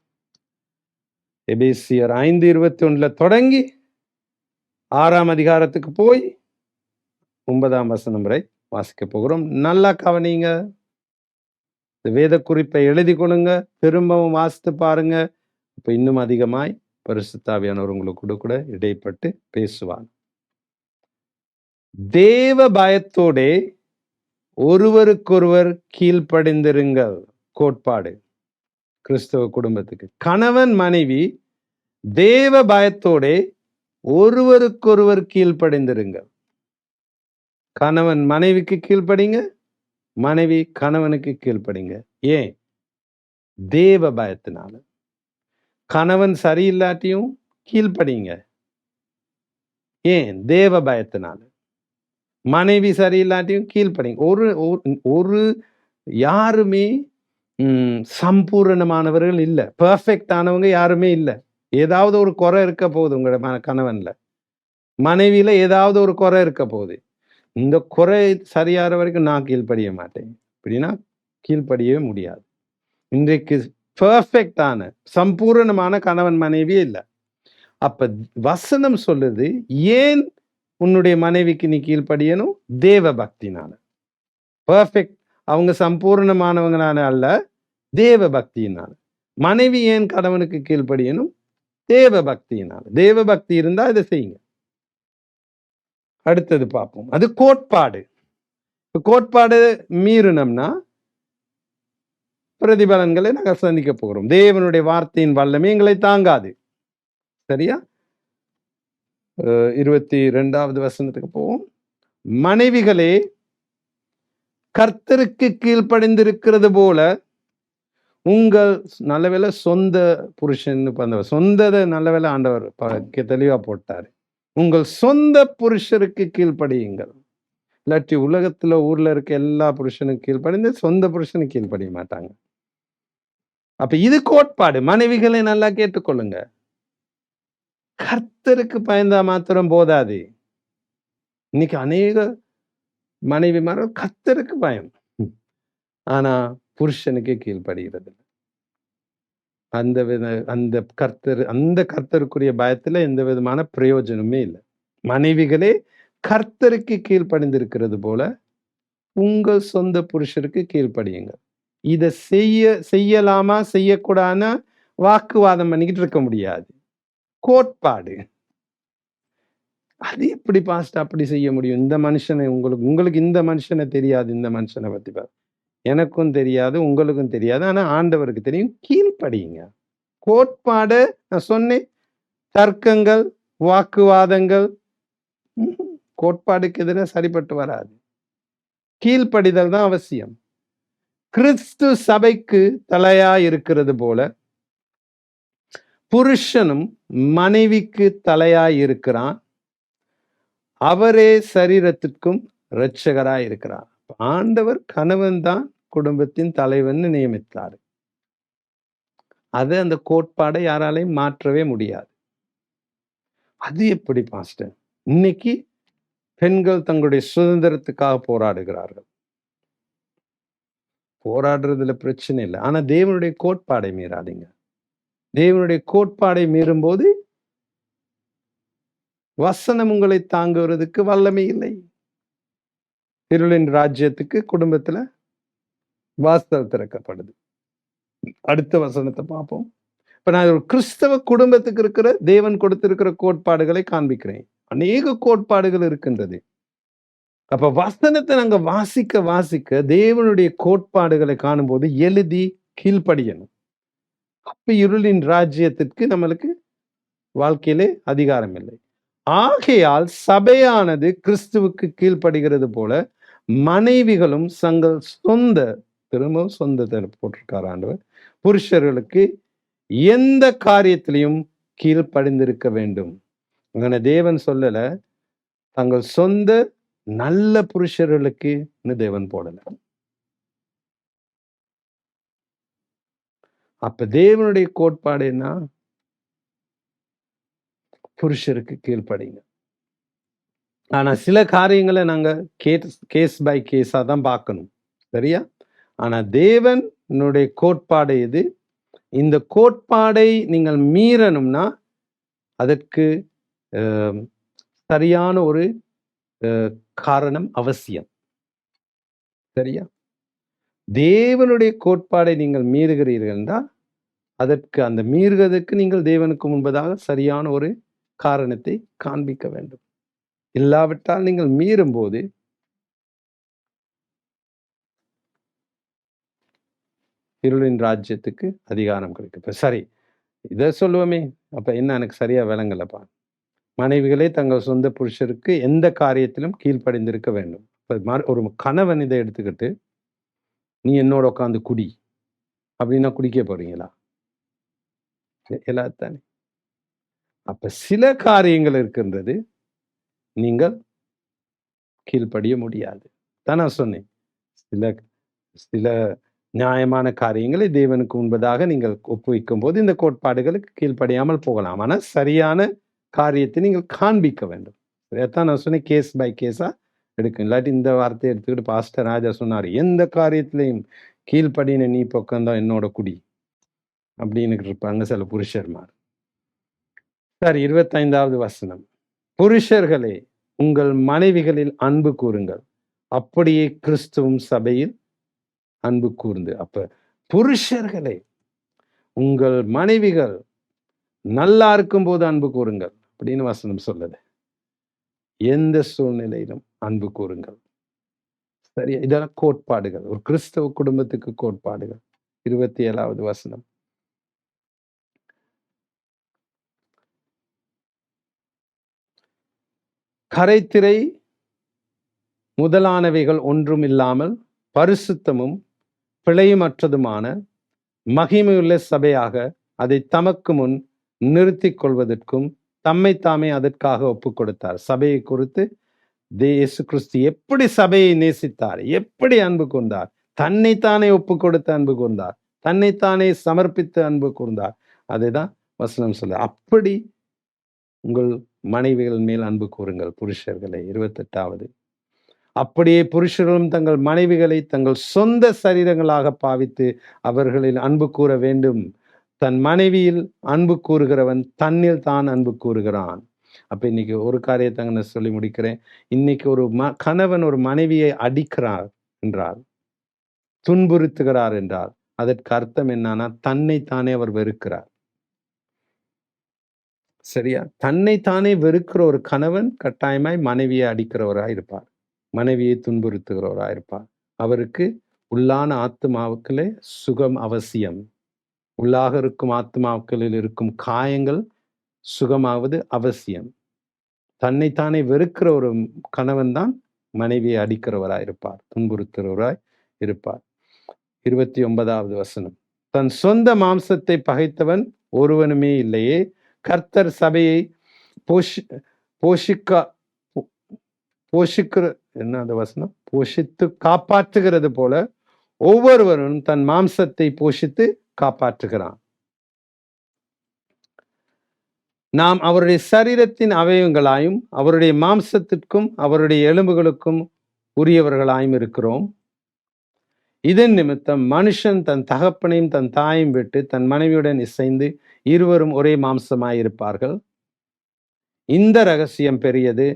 எபேசியர் 5:21 தொடங்கி 6ஆம் அதிகாரத்துக்கு போய் 9ஆம் வசனம் வரை வாசிக்க போகிறோம். நல்லா கவனிங்க. வேத குறிப்பை எழுதி கொள்ளுங்க, திரும்பவும் வாசித்து பாருங்க. இப்ப இன்னும் அதிகமாய் பரிசுத்த ஆவியானவர் உங்களுக்கு கூட இடைப்பட்டு பேசுவார். தேவ பயத்தோட ஒருவருக்கொருவர் கீழ்ப்படிந்திருங்கள். கோட்பாடு கிறிஸ்தவ குடும்பத்துக்கு. கணவன் மனைவி தேவ பயத்தோட ஒருவருக்கொருவர் கீழ்ப்படிந்திருங்கள். கணவன் மனைவிக்கு கீழ்ப்படிங்க, மனைவி கணவனுக்கு கீழ்ப்படிங்க. ஏன்? தேவ பயத்தினால. கணவன் சரியில்லாட்டியும் கீழ்ப்படிங்க. ஏன்? தேவ பயத்தினால. மனைவி சரியில்லாட்டியும் கீழ்ப்படிங்க. ஒரு யாருமே சம்பூரணமானவர்கள் இல்ல. பெர்ஃபெக்ட் ஆனவங்க யாருமே இல்ல. ஏதாவது ஒரு குறை இருக்க போகுது உங்களோட கணவன்ல. மனைவியில ஏதாவது ஒரு குறை இருக்க போகுது. இந்த குறை சரியாகிற வரைக்கும் நான் கீழ்ப்படிய மாட்டேன். அப்படின்னா கீழ்ப்படியவே முடியாது. இன்றைக்கு பெர்ஃபெக்டான சம்பூரணமான கணவன் மனைவியே இல்ல. அப்ப வசனம் சொல்லுது, ஏன் உன்னுடைய மனைவிக்கு நீ கீழ்ப்படியணும்? தேவ பக்தினால. பெர்ஃபெக்ட் அவங்க சம்பூர்ணமானவங்கனால அல்ல, தேவ பக்தியினால. மனைவி ஏன் கணவனுக்கு கீழ்ப்படியணும்? தேவ பக்தியினால. தேவ பக்தி இருந்தா இதை செய்யுங்க. அடுத்தது பார்ப்போம். அது கோட்பாடு. கோட்பாடு மீறினோம்னா பிரதிபலன்களை நாங்கள் சந்திக்க போகிறோம். தேவனுடைய வார்த்தையின் வல்லமை எங்களை தாங்காது. சரியா? 22வது வசனத்துக்கு போவோம். மனைவிகளே, கர்த்தருக்கு கீழ்ப்படிந்திருக்கிறது போல உங்கள் நல்லவேளை சொந்த புருஷன் சொந்ததை நல்லவேளை ஆண்டவர் தெளிவா போட்டாரு. உங்கள் சொந்த புருஷருக்கு கீழ்ப்படியுங்கள். இல்லாட்டி உலகத்துல ஊர்ல இருக்க எல்லா புருஷனுக்கு கீழ்ப்படிந்து சொந்த புருஷனுக்கு கீழ்ப்படிய மாட்டாங்க. அப்ப இது கோட்பாடு. மனைவிகளை நல்லா கேட்டுக்கொள்ளுங்க. கர்த்தருக்கு பயந்தா மாத்திரம் போதாது. இன்னைக்கு அநேக மனைவிமார்கள் கர்த்தருக்கு பயம், ஆனா புருஷனுக்கு கீழ்ப்படுகிறது. அந்த கர்த்தருக்குரிய பயத்துல எந்த விதமான பிரயோஜனமே இல்லை. மனைவிகளே, கர்த்தருக்கு கீழ்ப்படிந்திருக்கிறது போல உங்கள் சொந்த புருஷருக்கு கீழ்ப்படியுங்க. இதை செய்யலாமா செய்யக்கூடாதுன்னா வாக்குவாதம் பண்ணிக்கிட்டு இருக்க முடியாது. கோட்பாடு. அது எப்படி பாஸ்ட் அப்படி செய்ய முடியும்? இந்த மனுஷனை உங்களுக்கு இந்த மனுஷனை தெரியாது. இந்த மனுஷனை பத்தி எனக்கும் தெரியாது, உங்களுக்கும் தெரியாது. ஆனா ஆண்டவருக்கு தெரியும். கீழ்ப்படியுங்க. கோட்பாடு நான் சொன்னேன். தர்க்கங்கள், வாக்குவாதங்கள் கோட்பாடுக்கு எதிராக சரிப்பட்டு வராது. கீழ்ப்படிதல் தான் அவசியம். கிறிஸ்து சபைக்கு தலையா இருக்கிறது போல புருஷனும் மனைவிக்கு தலையாய் இருக்கிறான். அவரே சரீரத்திற்கும் இரட்சகராய் இருக்கிறார். ஆண்டவர் கணவன் தான் குடும்பத்தின் தலைவன் நியமித்தார். அது அந்த கோட்பாடை யாராலையும் மாற்றவே முடியாது. அது எப்படி பாஸ்டர்? இன்னைக்கு பெண்கள் தங்களுடைய சுதந்திரத்துக்காக போராடுகிறார்கள். போராடுறதுல பிரச்சனை இல்லை. ஆனா தேவனுடைய கோட்பாடை மீறாதீங்க. தேவனுடைய கோட்பாடை மீறும் போது வசனம் உங்களை தாங்குவதற்கு வல்லமை இல்லை. இருளின் ராஜ்யத்துக்கு குடும்பத்துல வாசல் திறக்கப்படுது. அடுத்த வசனத்தை பார்ப்போம். இப்ப நான் ஒரு கிறிஸ்தவ குடும்பத்துக்கு இருக்கிற தேவன் கொடுத்திருக்கிற கோட்பாடுகளை காண்பிக்கிறேன். அநேக கோட்பாடுகள் இருக்கின்றது. அப்ப வசனத்தை நாங்க வாசிக்க தேவனுடைய கோட்பாடுகளை காணும்போது எழுதி கீழ்ப்படியணும். அப்ப இருளின் ராஜ்யத்திற்கு நம்மளுக்கு வாழ்க்கையிலே அதிகாரம் இல்லை. ஆகையால் சபையானது கிறிஸ்துவுக்கு கீழ்ப்படுகிறது போல மனைவிகளும் தங்கள் திரும்பவும் சொந்தத்தை போட்டிருக்கார் ஆண்டவர், புருஷர்களுக்கு எந்த காரியத்திலையும் கீழ்ப்படிந்திருக்க வேண்டும். அங்கே தேவன் சொல்லல தங்கள் சொந்த நல்ல புருஷர்களுக்கு தேவன் போடல. அப்ப தேவனுடைய கோட்பாடு என்ன? புருஷருக்கு கீழ்ப்படிங்க. ஆனா சில காரியங்களை நாங்க கேஸ் பை கேஸா தான் பார்க்கணும். சரியா? ஆனா தேவனுடைய கோட்பாடு இது. இந்த கோட்பாடை நீங்கள் மீறணும்னா அதற்கு சரியான ஒரு காரணம் அவசியம். சரியா? தேவனுடைய கோட்பாடை நீங்கள் மீறுகிறீர்கள் என்றால் அதற்கு அந்த மீறுவதற்கு நீங்கள் தேவனுக்கு முன்பதாக சரியான ஒரு காரணத்தை காண்பிக்க வேண்டும். இல்லாவிட்டால் நீங்கள் மீறும் போது இருளின் ராஜ்யத்துக்கு அதிகாரம் கிடைக்கும். சரி, இதை சொல்லுவோமே, அப்ப என்ன எனக்கு சரியா விளங்கலப்பா. மனைவிகளே தங்கள் சொந்த புருஷருக்கு எந்த காரியத்திலும் கீழ்ப்படிந்திருக்க வேண்டும். ஒரு கணவன் இதை எடுத்துக்கிட்டு நீ என்னோட உட்காந்து குடி அப்படின்னா குடிக்க போறீங்களா? எல்லாத்தானே. அப்ப சில காரியங்கள் இருக்கின்றது, நீங்கள் கீழ்ப்படிய முடியாது. தான் நான் சொன்னேன். சில சில நியாயமான காரியங்களை தேவனுக்கு முன்பதாக நீங்கள் ஒப்புவிக்கும்போது இந்த கோட்பாடுகளுக்கு கீழ்ப்படியாமல் போகலாம். ஆனா சரியான காரியத்தை நீங்கள் காண்பிக்க வேண்டும். இதைத்தான் நான் சொன்னேன், கேஸ் பை கேஸா எடுக்கும். இல்லாட்டி இந்த வார்த்தையை எடுத்துக்கிட்டு பாஸ்டர் ராஜா சொன்னாரு, எந்த காரியத்திலையும் கீழ்ப்படின நீ பக்கம்தான் என்னோட குடி அப்படின்னு இருப்பாங்க சில புருஷர்மார். சார் 25வது வசனம், புருஷர்களே உங்கள் மனைவிகளில் அன்பு கூறுங்கள், அப்படியே கிறிஸ்துவும் சபையில் அன்பு கூர்ந்து. அப்ப புருஷர்களே உங்கள் மனைவிகள் நல்லா இருக்கும் போது அன்பு கூறுங்கள் அப்படின்னு வசனம் சொல்லுது. எந்த சூழ்நிலையிலும் அன்பு கூறுங்கள். சரியா? இதெல்லாம் கோட்பாடுகள், ஒரு கிறிஸ்தவ குடும்பத்துக்கு கோட்பாடுகள். 27வது வசனம், கரைத்திரை முதலானவைகள் ஒன்றும் இல்லாமல் பரிசுத்தமும் பிழையுமற்றதுமான மகிமையுள்ள சபையாக அதை தமக்கு முன் நிறுத்திக் கொள்வதற்கும் தம்மை தாமே அதற்காக ஒப்புக் கொடுத்தார். சபையை குறித்து இயேசு கிறிஸ்து எப்படி சபையை நேசித்தார், எப்படி அன்பு கூர்ந்தார், தன்னைத்தானே ஒப்பு கொடுத்து அன்பு கூர்ந்தார், தன்னைத்தானே சமர்ப்பித்து அன்பு கூர்ந்தார். அதைதான் வசனம் சொல்ல. அப்படி உங்கள் மனைவிகள் மேல் அன்பு கூறுங்கள் புருஷர்களை. 28வது, அப்படியே புருஷர்களும் தங்கள் மனைவிகளை தங்கள் சொந்த சரீரங்களாக பாவித்து அவர்களில் அன்பு கூற வேண்டும். தன் மனைவியில் அன்பு கூறுகிறவன் தன்னில் தான் அன்பு கூறுகிறான். அப்ப இன்னைக்கு ஒரு காரியத்தை நான் சொல்லி முடிக்கிறேன். இன்னைக்கு ஒரு கணவன் ஒரு மனைவியை அடிக்கிறார் என்றால், துன்புறுத்துகிறார் என்றால், அதற்கு அர்த்தம் என்னன்னா தன்னைத்தானே அவர் வெறுக்கிறார். சரியா? தன்னைத்தானே வெறுக்கிற ஒரு கணவன் கட்டாயமாய் மனைவியை அடிக்கிறவராய் இருப்பார், மனைவியை துன்புறுத்துகிறவராய் இருப்பார். அவருக்கு உள்ளான ஆத்மாவுக்களே சுகம் அவசியம். உள்ளாக இருக்கும் ஆத்மாக்களில் இருக்கும் காயங்கள் சுகமாவது அவசியம். தன்னைத்தானே வெறுக்கிற ஒரு கணவன் தான் மனைவியை அடிக்கிறவராய் இருப்பார், துன்புறுத்துகிறவராய் இருப்பார். 29வது வசனம், தன் சொந்த மாம்சத்தை பகைத்தவன் ஒருவனுமே இல்லையே, கர்த்தர் சபையை போஷித்து காப்பாற்றுகிறது போல ஒவ்வொருவரும் தன் மாம்சத்தை போஷித்து காப்பாற்றுகிறான். நாம் அவருடைய சரீரத்தின் அவயவங்களாயும் அவருடைய மாம்சத்திற்கும் அவருடைய எலும்புகளுக்கும் உரியவர்களாயும் இருக்கிறோம். இதன் நிமித்தம் மனுஷன் தன் தகப்பனையும் தன் தாயையும் விட்டு தன் மனைவியுடன் இசைந்து இருவரும் ஒரே மாம்சமாயிருப்பார்கள். இந்த ரகசியம் பெரியது.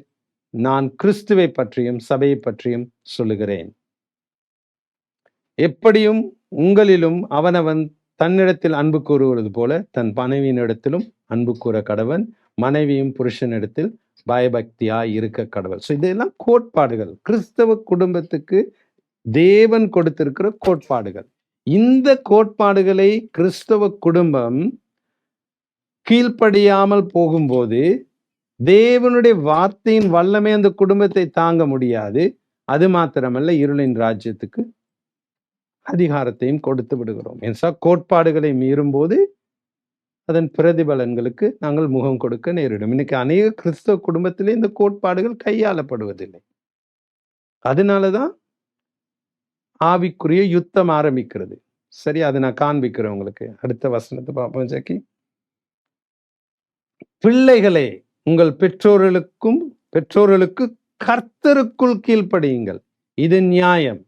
நான் கிறிஸ்துவை பற்றியும் சபையை பற்றியும் சொல்லுகிறேன். எப்படியும் உங்களிலும் அவனவன் தன்னிடத்தில் அன்பு கூறுவது போல தன் மனைவியினிடத்திலும் அன்பு கூற கடவன், மனைவியும் புருஷனிடத்தில் பயபக்தியாய் இருக்க கடவுள். இதெல்லாம் கோட்பாடுகள், கிறிஸ்தவ குடும்பத்துக்கு தேவன் கொடுத்திருக்கிற கோட்பாடுகள். இந்த கோட்பாடுகளை கிறிஸ்தவ குடும்பம் கீழ்ப்படியாமல் போகும்போது தேவனுடைய வார்த்தையின் வல்லமை அந்த குடும்பத்தை தாங்க முடியாது. அது மாத்திரமல்ல, இருளின் ராஜ்யத்துக்கு அதிகாரத்தையும் கொடுத்து விடுகிறோம். கோட்பாடுகளை மீறும் போது அதன் பிரதிபலன்களுக்கு நாங்கள் முகம் கொடுக்க நேரிடும். இன்னைக்கு அநேக கிறிஸ்தவ குடும்பத்திலே இந்த கோட்பாடுகள் கையாளப்படுவதில்லை. அதனாலதான் ஆவிக்குரிய யுத்தம் ஆரம்பிக்கிறது. சரி, அதை நான் காண்பிக்கிறேன் உங்களுக்கு. அடுத்த வசனத்தை பார்ப்போம் ஜாக்கி. பிள்ளைகளே உங்கள் பெற்றோர்களுக்கு கர்த்தருக்குள் கீழ்ப்படியுங்கள், இது நியாயம்.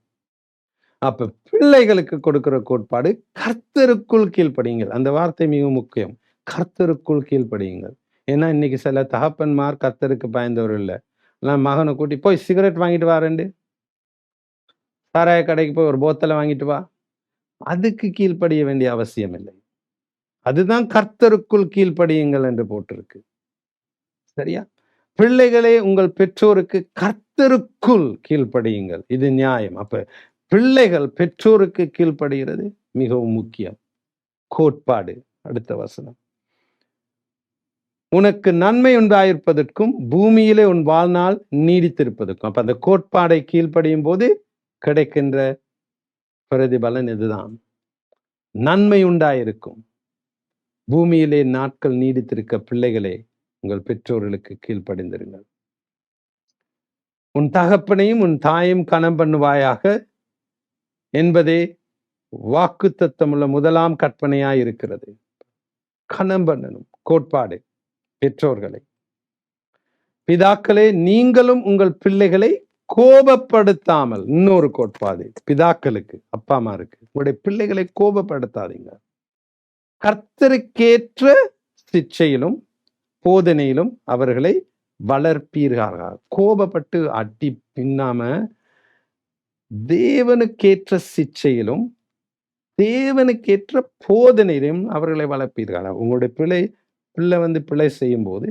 அப்ப பிள்ளைகளுக்கு கொடுக்கிற கோட்பாடு கர்த்தருக்குள் கீழ்ப்படியுங்கள். அந்த வார்த்தை மிக முக்கியம், கர்த்தருக்குள் கீழ்ப்படியுங்கள். ஏன்னா இன்னைக்கு சில தகப்பன்மார் கர்த்தருக்கு பயந்தவர் இல்லை. நான் மகனை கூட்டி போய் சிகரெட் வாங்கிட்டு வாரேண்டு, சாராய கடைக்கு போய் ஒரு போத்தலை வாங்கிட்டு வா, அதுக்கு கீழ்ப்படிய வேண்டிய அவசியம் இல்லை. அதுதான் கர்த்தருக்குள் கீழ்ப்படியுங்கள் என்று போட்டிருக்கு. சரியா? பிள்ளைகளே உங்கள் பெற்றோருக்கு கர்த்தருக்குள் கீழ்ப்படியுங்கள், இது நியாயம். அப்ப பிள்ளைகள் பெற்றோருக்கு கீழ்ப்படுகிறது மிகவும் முக்கியம். கோட்பாடு. அடுத்த வசனம், உனக்கு நன்மை உண்டாயிருப்பதற்கும் பூமியிலே உன் வாழ்நாள் நீடித்திருப்பதற்கும். அப்ப அந்த கோட்பாடை கீழ்ப்படியும் போது கிடைக்கின்ற பிரதிபலன் இதுதான். நன்மை உண்டாயிருக்கும். பூமியிலே நாட்கள் நீடித்திருக்க பிள்ளைகளே, உங்கள் பெற்றோர்களுக்கு கீழ்ப்படிந்திருங்கள். உன் தகப்பனையும் உன் தாயும் கனம் பண்ணுவாயாக என்பதே வாக்குத்தத்தமுள்ள முதலாம் கற்பனையாய் இருக்கிறது. கனம் பண்ணணும். கோட்பாடு பெற்றோர்களை. பிதாக்களே, நீங்களும் உங்கள் பிள்ளைகளை கோபப்படுத்தாமல், இன்னொரு கோட்பாடு பிதாக்களுக்கு, அப்பா அம்மாருக்கு, உங்களுடைய பிள்ளைகளை கோபப்படுத்தாதீங்க. கர்த்தருக்கேற்ற சிக்ஷையிலும் போதனையிலும் அவர்களை வளர்ப்பீர்கள். கோபப்பட்டு அடி பின்னாம தேவனுக்கேற்ற சிக்ஷையிலும் தேவனுக்கேற்ற போதனையிலும் அவர்களை வளர்ப்பீர்கள். உங்களுடைய பிள்ளை பிழை செய்யும் போது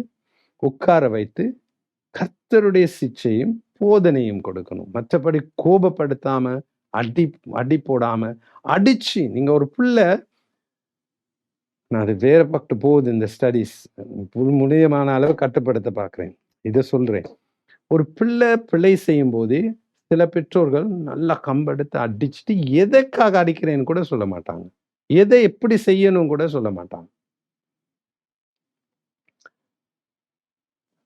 உட்கார வைத்து கர்த்தருடைய சிக்ஷையும் போதனையும் கொடுக்கணும். மற்றபடி கோபப்படுத்தாம அடி போடாம அடிச்சு, நீங்க ஒரு பிள்ளை, நான் அது வேற பக்கம் போகுது இந்த ஸ்டடிஸ், முடியமான அளவு கட்டுப்படுத்த பார்க்கிறேன். இதை சொல்றேன். ஒரு பிழை செய்யும் போது சில பெற்றோர்கள் நல்லா கம்பெடுத்து அடிச்சுட்டு எதற்காக அடிக்கிறேன்னு கூட சொல்ல மாட்டாங்க. எதை எப்படி செய்யணும் கூட சொல்ல மாட்டாங்க.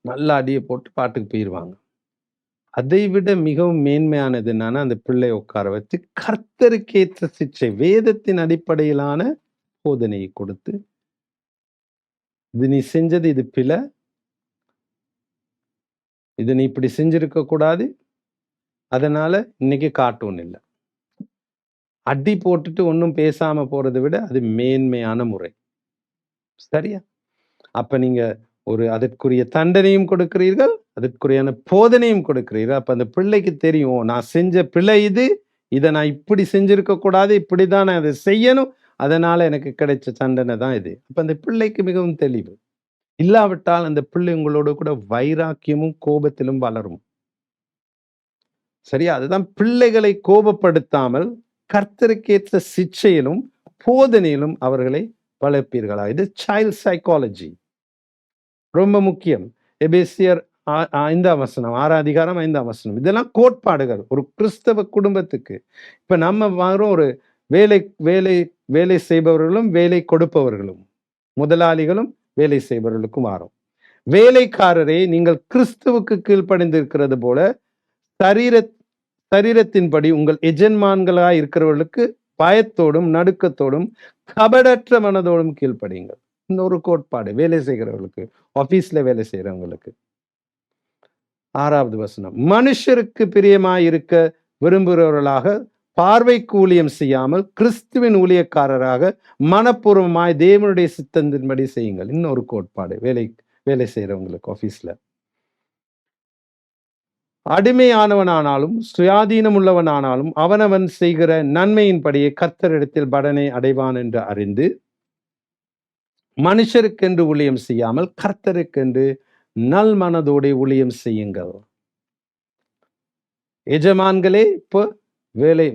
நல்லா அடியை போட்டு பாட்டுக்கு போயிடுவாங்க. அதை விட மிகவும் மேன்மையானது என்னன்னா, அந்த பிள்ளை உட்கார வச்சு கர்த்தருக்கேற்ற சிக்ஷை, வேதத்தின் அடிப்படையிலான போதனையை கொடுத்து, இது நீ செஞ்சது இது பிழை, இது நீ இப்படி செஞ்சிருக்க கூடாது, அதனால இன்னைக்கு கார்ட்டூன் இல்லை. அடி போட்டுட்டு ஒன்றும் பேசாம போறதை விட அது மேன்மையான முறை. சரியா? அப்ப நீங்க அதற்குரிய தண்டனையும் கொடுக்கிறீர்கள், அதற்குரியான போதனையும் கொடுக்கிறீர்கள். அப்ப அந்த பிள்ளைக்கு தெரியும், நான் செஞ்ச பிழை இது, இதை நான் இப்படி செஞ்சிருக்க கூடாது, இப்படிதான் நான் அதை செய்யணும், அதனால எனக்கு கிடைச்ச தண்டனை தான் இது. அப்ப அந்த பிள்ளைக்கு மிகவும் தெளிவு. இல்லாவிட்டால் அந்த பிள்ளை உங்களோட கூட வைராக்கியமும் கோபத்திலும் வளரும். சரியா? அதுதான் பிள்ளைகளை கோபப்படுத்தாமல் கர்த்தருக்கேற்ற சிக்ஷையிலும் போதனையிலும் அவர்களை வளர்ப்பீர்களா. இது சைல்ட் சைக்காலஜி, ரொம்ப முக்கியம். எபேசியர் 5ஆம் வசனம், 6ஆம் அதிகாரம் 5ஆம் வசனம், இதெல்லாம் கோட்பாடுகள் ஒரு கிறிஸ்தவ குடும்பத்துக்கு. இப்ப நம்ம வாங்குறோம், ஒரு வேலை செய்பவர்களும் வேலை கொடுப்பவர்களும், முதலாளிகளும் வேலை செய்பவர்களுக்கும் வாரோம். வேலைக்காரரே, நீங்கள் கிறிஸ்துவுக்கு கீழ்ப்படிந்திருக்கிறது போல சரீரத்தின்படி உங்கள் எஜன்மான்களாய் இருக்கிறவர்களுக்கு பயத்தோடும் நடுக்கத்தோடும் கபடற்ற மனதோடும் கீழ்ப்படியுங்கள். இன்னொரு கோட்பாடு வேலை செய்கிறவர்களுக்கு, ஆபீஸ்ல வேலை செய்யறவங்களுக்கு. 6வது வசனம், மனுஷருக்கு பிரியமாய் இருக்க விரும்புகிறவர்களாக பார்வைக்கு ஊழியம் செய்யாமல் கிறிஸ்துவின் ஊழியக்காரராக மனப்பூர்வமாய் தேவனுடைய சித்தத்தின்படி செய்யுங்கள். இன்னொரு கோட்பாடு வேலை செய்யறவங்களுக்கு ஆபீஸ்ல. அடிமையானவனானாலும் சுயாதீனம் உள்ளவனானாலும் அவனவன் செய்கிற நன்மையின்படியே கர்த்தரிடத்தில் பலனை அடைவான் என்று அறிந்து மனுஷருக்கென்று ஊழியம் செய்யாமல் கர்த்தருக்கென்று நல் மனதோடு ஊழியம் செய்யுங்கள். எஜமான்களே, இப்போ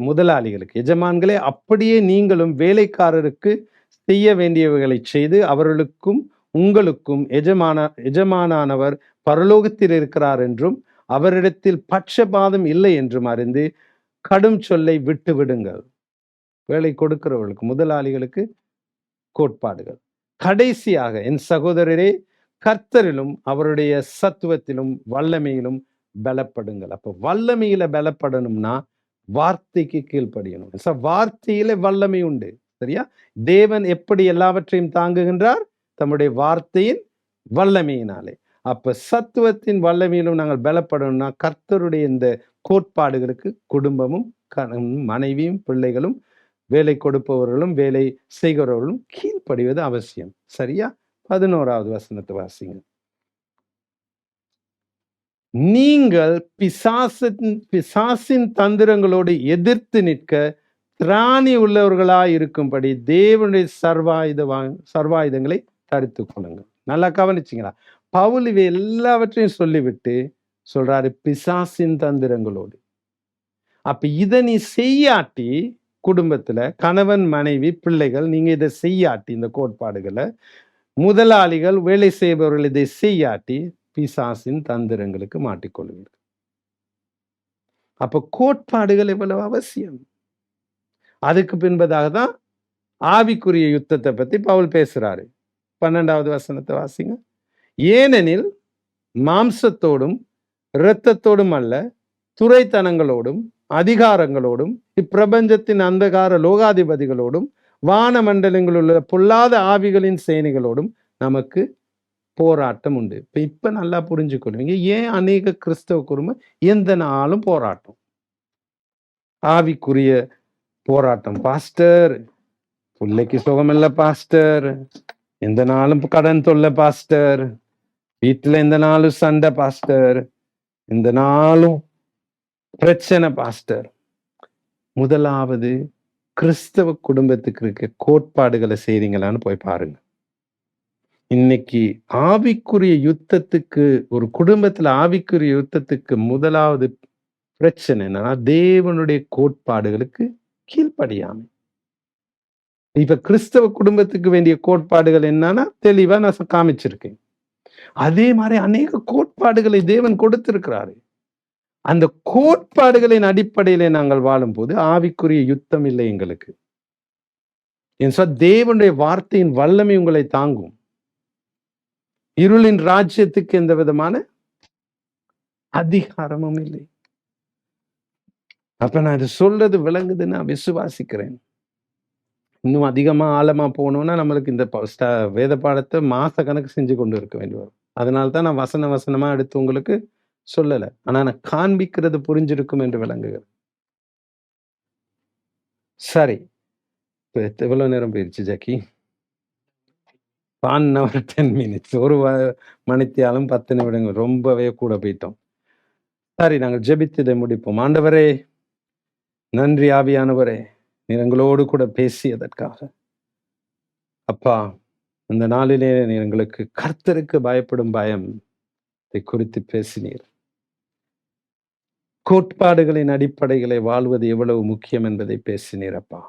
முதலாளிகளுக்கு எஜமான்களே, அப்படியே நீங்களும் வேலைக்காரருக்கு செய்ய வேண்டியவைகளை செய்து அவர்களுக்கும் உங்களுக்கும் எஜமானவர் பரலோகத்தில் இருக்கிறார் என்றும் அவரிடத்தில் பட்சபாதம் இல்லை என்றும் அறிந்து கடும் சொல்லை விட்டு விடுங்கள். வேலை கொடுக்கிறவர்களுக்கு, முதலாளிகளுக்கு கோட்பாடுகள். கடைசியாக, என் சகோதரரே, கர்த்தரிலும் அவருடைய சத்துவத்திலும் வல்லமையிலும் பலப்படுங்கள். அப்ப வல்லமையில பலப்படணும்னா வார்த்தைக்கு கீழ்ப்படியணும். வார்த்தையில வல்லமை உண்டு. சரியா? தேவன் எப்படி எல்லாவற்றையும் தாங்குகின்றார்? தம்முடைய வார்த்தையின் வல்லமையினாலே. அப்ப சத்துவத்தின் வல்லமையிலும் நாங்கள் பலப்படணும்னா கர்த்தருடைய இந்த கோட்பாடுகளுக்கு குடும்பமும் மனைவியும் பிள்ளைகளும் வேலை கொடுப்பவர்களும் வேலை செய்கிறவர்களும் கீழ்ப்படிவது அவசியம். சரியா? 11வது வசனத்தை வாசிங்க. நீங்கள் பிசாசின் தந்திரங்களோடு எதிர்த்து நிற்க திராணி உள்ளவர்களாய் இருக்கும்படி தேவனுடைய சர்வாயுதங்களை தரித்துக் கொள்ளுங்கள். நல்லா கவனிச்சிங்களா? பவுல் இவை எல்லாவற்றையும் சொல்லிவிட்டு சொல்றாரு, பிசாசின் தந்திரங்களோடு. அப்ப இதை நீ செய்யாட்டி, குடும்பத்துல கணவன் மனைவி பிள்ளைகள் நீங்க இதை செய்யாட்டி, இந்த கோட்பாடுகளை முதலாளிகள் வேலை செய்பவர்கள் இதை செய்யாட்டி பிசாசின் தந்திரங்களுக்கு மாட்டிக்கொள்ளுங்கள். அப்ப கோட்பாடுகள் எவ்வளவு அவசியம். அதுக்கு பின்பதாக தான் ஆவிக்குரிய யுத்தத்தை பத்தி பவுல் பேசுறாரு. 12வது வசனத்தை வாசிங்க. ஏனெனில் மாம்சத்தோடும் இரத்தத்தோடும் அல்ல, துரைத்தனங்களோடும் அதிகாரங்களோடும் இப்பிரபஞ்சத்தின் அந்தகார லோகாதிபதிகளோடும் வானமண்டலங்களில் உள்ள பொல்லாத ஆவிகளின் சேனைகளோடும் நமக்கு போராட்டம் உண்டு. இப்ப நல்லா புரிஞ்சுக்கொள்வீங்க ஏன் அநேக கிறிஸ்தவ குடும்பம் எந்த நாளும் போராட்டம். ஆவிக்குரிய போராட்டம். பாஸ்டர், பிள்ளைக்கு சுகமில்ல பாஸ்டர், எந்த நாளும் கடன் தொல்லை பாஸ்டர், வீட்டுல எந்த நாளும் சண்டை பாஸ்டர், இந்த நாளும் பிரச்சனை பாஸ்டர். முதலாவது கிறிஸ்தவ குடும்பத்துக்கு இருக்க கோட்பாடுகளை செய்றீங்களான்னு போய் பாருங்க. இன்னைக்கு ஆவிக்குரிய யுத்தத்துக்கு, ஒரு குடும்பத்துல ஆவிக்குரிய யுத்தத்துக்கு முதலாவது பிரச்சனை என்னன்னா தேவனுடைய கோட்பாடுகளுக்கு கீழ்ப்படியாமை. இப்ப கிறிஸ்தவ குடும்பத்துக்கு வேண்டிய கோட்பாடுகள் என்னன்னா தெளிவா நான் காமிச்சிருக்கேன். அதே மாதிரி அநேக கோட்பாடுகளை தேவன் கொடுத்திருக்கிறாரு. அந்த கோட்பாடுகளின் அடிப்படையிலே நாங்கள் வாழும் போது ஆவிக்குரிய யுத்தம் இல்லை எங்களுக்கு. தேவனுடைய வார்த்தையின் வல்லமை உங்களை தாங்கும். இருளின் ராஜ்யத்துக்கு எந்த விதமான அதிகாரமும் இல்லை. அப்ப நான் இது சொல்றது விளங்குதுன்னு நான் விசுவாசிக்கிறேன். இன்னும் அதிகமா ஆழமா போகணும்னா நம்மளுக்கு இந்த வேத பாடத்தை மாச கணக்கு செஞ்சு கொண்டு இருக்க வேண்டி வரும். அதனால்தான் நான் வசனமா எடுத்து உங்களுக்கு சொல்லல. ஆனா நான் காண்பிக்கிறது புரிஞ்சிருக்கும் என்று விளங்குகிறேன். சரி, எவ்வளவு நேரம் போயிடுச்சு ஜாக்கி? 1 hour 10 minutes. ஒரு மணித்தியாலும் 10 நிமிடங்கள், ரொம்பவே கூட போயிட்டோம். சரி, நாங்கள் ஜெபித்து இதை முடிப்போம். ஆண்டவரே நன்றி, ஆவியானவரே நீர் எங்களோடு கூட பேசியதற்காக. அப்பா, இந்த நாளிலே நீர் எங்களுக்கு கர்த்தருக்கு பயப்படும் பயம் குறித்து பேசினீர். கோட்பாடுகளின் அடிப்படைகளை வாழ்வது எவ்வளவு முக்கியம் என்பதை பேசினீர். அப்பா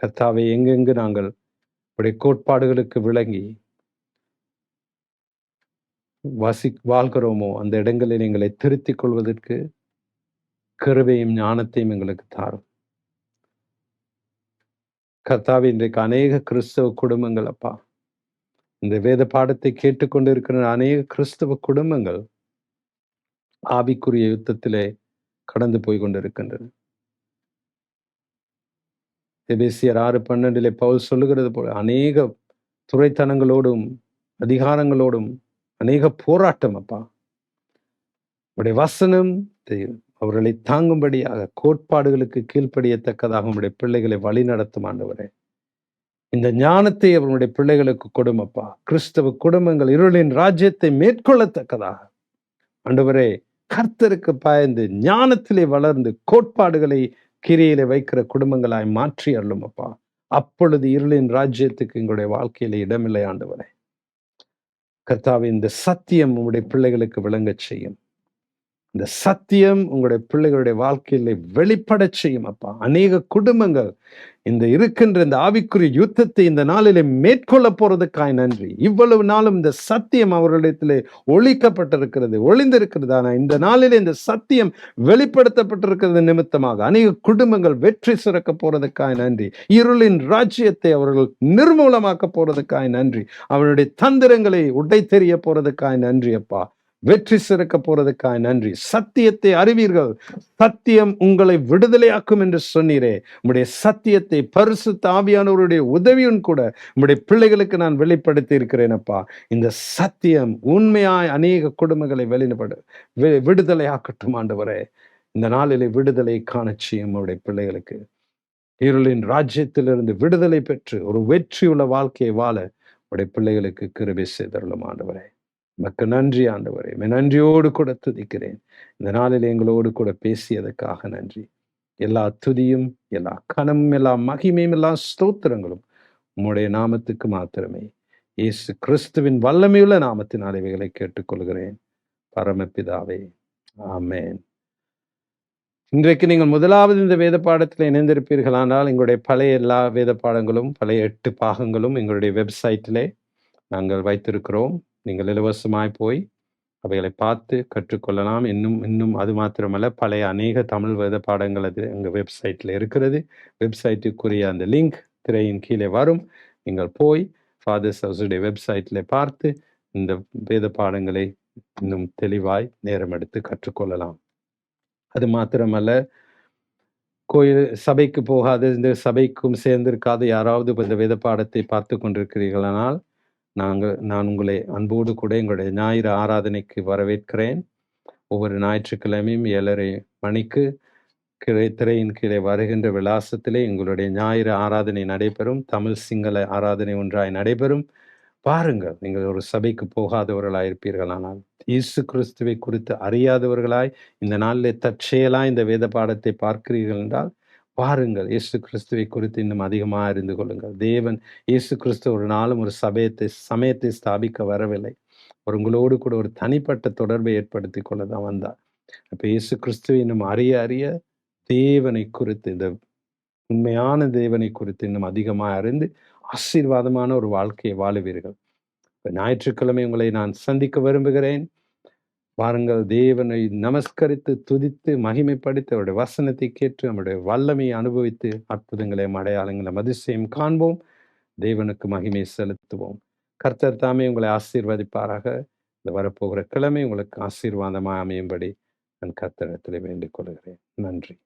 கர்த்தாவே, எங்கெங்கு நாங்கள் உடைய கோட்பாடுகளுக்கு விளங்கி வாழ்கிறோமோ அந்த இடங்களில் எங்களை திருத்திக் கொள்வதற்கு கிருபையும் ஞானத்தையும் எங்களுக்கு தாரும். கர்த்தாவே, இன்றைக்கு அநேக கிறிஸ்தவ குடும்பங்கள் அப்பா, இந்த வேத பாடத்தை கேட்டுக்கொண்டு இருக்கிற அநேக கிறிஸ்தவ குடும்பங்கள் ஆவிக்குரிய யுத்தத்திலே கடந்து போய் கொண்டிருக்கின்றன. எபேசியர் 6:12 பவுல் சொல்லுகிறது போல அநேக துரைத்தனங்களோடும் அதிகாரங்களோடும் அநேக போராட்டம். அப்பா உடைய வசனம் அவர்களை தாங்கும்படியாக கோட்பாடுகளுக்கு கீழ்ப்படியத்தக்கதாக உங்களுடைய பிள்ளைகளை வழி நடத்தும் ஆண்டவரே. இந்த ஞானத்தை அவருடைய பிள்ளைகளுக்கு கொடுமப்பா. கிறிஸ்தவ குடும்பங்கள் இருளின் ராஜ்யத்தை மேற்கொள்ளத்தக்கதாக ஆண்டவரே கர்த்தருக்கு பயந்து ஞானத்திலே வளர்ந்து கோட்பாடுகளை கிரியிலே வைக்கிற குடும்பங்களாய் மாற்றி அருளும் அப்பா. அப்பொழுது இருளின் ராஜ்யத்துக்கு எங்களுடைய வாழ்க்கையில இடமில்லை ஆண்டவரே. கர்த்தாவே, இந்த சத்தியம் உங்களுடைய பிள்ளைகளுக்கு விளங்க செய்யும். இந்த சத்தியம் உங்களுடைய பிள்ளைகளுடைய வாழ்க்கையில வெளிப்பட செய்யும் அப்பா. அநேக குடும்பங்கள் இந்த இருக்கின்ற இந்த ஆவிக்குரிய யுத்தத்தை இந்த நாளிலே மேற்கொள்ள போறதுக்காய் நன்றி. இவ்வளவு நாளும் இந்த சத்தியம் அவர்களிடத்திலே ஒழிக்கப்பட்டிருக்கிறது, ஒளிந்திருக்கிறது. ஆனா இந்த நாளிலே இந்த சத்தியம் வெளிப்படுத்தப்பட்டிருக்கிறது நிமித்தமாக அநேக குடும்பங்கள் வெற்றி சிறக்க போறதுக்காய் நன்றி. இருளின் ராஜ்யத்தை அவர்கள் நிர்மூலமாக்க போறதுக்காய் நன்றி. அவருடைய தந்திரங்களை உடை தெரிய போறதுக்காய் நன்றி அப்பா. வெற்றி சிறக்க போறதுக்காய் நன்றி. சத்தியத்தை அறிவீர்கள், சத்தியம் உங்களை விடுதலையாக்கும் என்று சொன்னீரே. உம்முடைய சத்தியத்தை பரிசுத்த ஆவியானவருடைய உதவியும் கூட உம்முடைய பிள்ளைகளுக்கு நான் வெளிப்படுத்தி இருக்கிறேன் அப்பா. இந்த சத்தியம் உண்மையாய் அநேக குடும்பங்களை விடுதலையாக்கட்டும் ஆண்டவரே. இந்த நாளிலே விடுதலை காண செய்யும் உம்முடைய பிள்ளைகளுக்கு. இருளின் ராஜ்யத்திலிருந்து விடுதலை பெற்று ஒரு வெற்றியுள்ள வாழ்க்கையை வாழ உடைய பிள்ளைகளுக்கு கிருபை செய்தருளும் ஆண்டவரே. உமக்கு நன்றி ஆண்டவரே. நன்றியோடு கூட துதிக்கிறேன். இந்த நாளில் எங்களோடு கூட பேசியதற்காக நன்றி. எல்லா துதியும், எல்லா கனமும், எல்லா மகிமையும், எல்லா ஸ்தோத்திரங்களும் உம்முடைய நாமத்துக்கு மாத்திரமே. இயேசு கிறிஸ்துவின் வல்லமையுள்ள நாமத்தினால் இவைகளை கேட்டுக்கொள்கிறேன் பரமபிதாவே, ஆமென். இன்றைக்கு நீங்கள் முதலாவது இந்த வேத பாடத்தில் இணைந்திருப்பீர்கள். ஆனால் எங்களுடைய பழைய எல்லா வேத பாடங்களும், பழைய 8 பாகங்களும் எங்களுடைய வெப்சைட்டிலே நாங்கள் வைத்திருக்கிறோம். நீங்கள் இலவசமாய் போய் அவைகளை பார்த்து கற்றுக்கொள்ளலாம். இன்னும் இன்னும் அது மாத்திரமல்ல, பழைய அநேக தமிழ் வேத பாடங்கள் அது எங்கள் வெப்சைட்டில் இருக்கிறது. வெப்சைட்டுக்குரிய அந்த லிங்க் திரையின் கீழே வரும். நீங்கள் போய் ஃபாதர்ஸ் ஹவுஸுடைய வெப்சைட்டில் பார்த்து இந்த வேத பாடங்களை இன்னும் தெளிவாய் நேரம் எடுத்து கற்றுக்கொள்ளலாம். அது மாத்திரமல்ல, கோயில் சபைக்கு போகாத, இந்த சபைக்கும் சேர்ந்திருக்காத யாராவது இந்த வேத பாடத்தை பார்த்து கொண்டிருக்கிறீர்களானால், நான் உங்களை அன்போடு கூட எங்களுடைய ஞாயிறு ஆராதனைக்கு வரவேற்கிறேன். ஒவ்வொரு ஞாயிற்றுக்கிழமையும் 7:30 மணிக்கு திரையின் கீழே வருகின்ற விலாசத்திலே எங்களுடைய ஞாயிறு ஆராதனை நடைபெறும். தமிழ் சிங்கள ஆராதனை ஒன்றாய் நடைபெறும். பாருங்கள், நீங்கள் ஒரு சபைக்கு போகாதவர்களாய் இருப்பீர்களானால், இயேசு கிறிஸ்துவை குறித்து அறியாதவர்களாய் இந்த நாளிலே தற்செயலாய் இந்த வேத பாடத்தை பார்க்கிறீர்கள் என்றால், பாருங்கள், இயேசு கிறிஸ்துவை குறித்து இன்னும் அதிகமாக அறிந்து கொள்ளுங்கள். தேவன் இயேசு கிறிஸ்து ஒரு நாளும் ஒரு சமயத்தை ஸ்தாபிக்க வரவில்லை. அவர் உங்களோடு கூட ஒரு தனிப்பட்ட தொடர்பை ஏற்படுத்தி கொள்ள தான் வந்தார். அப்ப இயேசு கிறிஸ்துவை இன்னும் அறிய அறிய தேவனை குறித்து, இந்த உண்மையான தேவனை குறித்து இன்னும் அதிகமாக அறிந்து ஆசீர்வாதமான ஒரு வாழ்க்கையை வாழுவீர்கள். இப்ப ஞாயிற்றுக்கிழமை உங்களை நான் சந்திக்க விரும்புகிறேன். வாருங்கள், தேவனை நமஸ்கரித்து துதித்து மகிமைப்படுத்தி அவருடைய வசனத்தை கேட்டு நம்முடைய வல்லமையை அனுபவித்து அற்புதங்களையும் அடையாளங்களையும் அதிசயம் காண்போம். தேவனுக்கு மகிமை செலுத்துவோம். கர்த்தர் தாமே உங்களை ஆசீர்வதிப்பாராக. இந்த வரப்போகிற கிழமை உங்களுக்கு ஆசீர்வாதமாக அமையும்படி நான் கர்த்தரிடத்தில் வேண்டிக் கொள்கிறேன். நன்றி.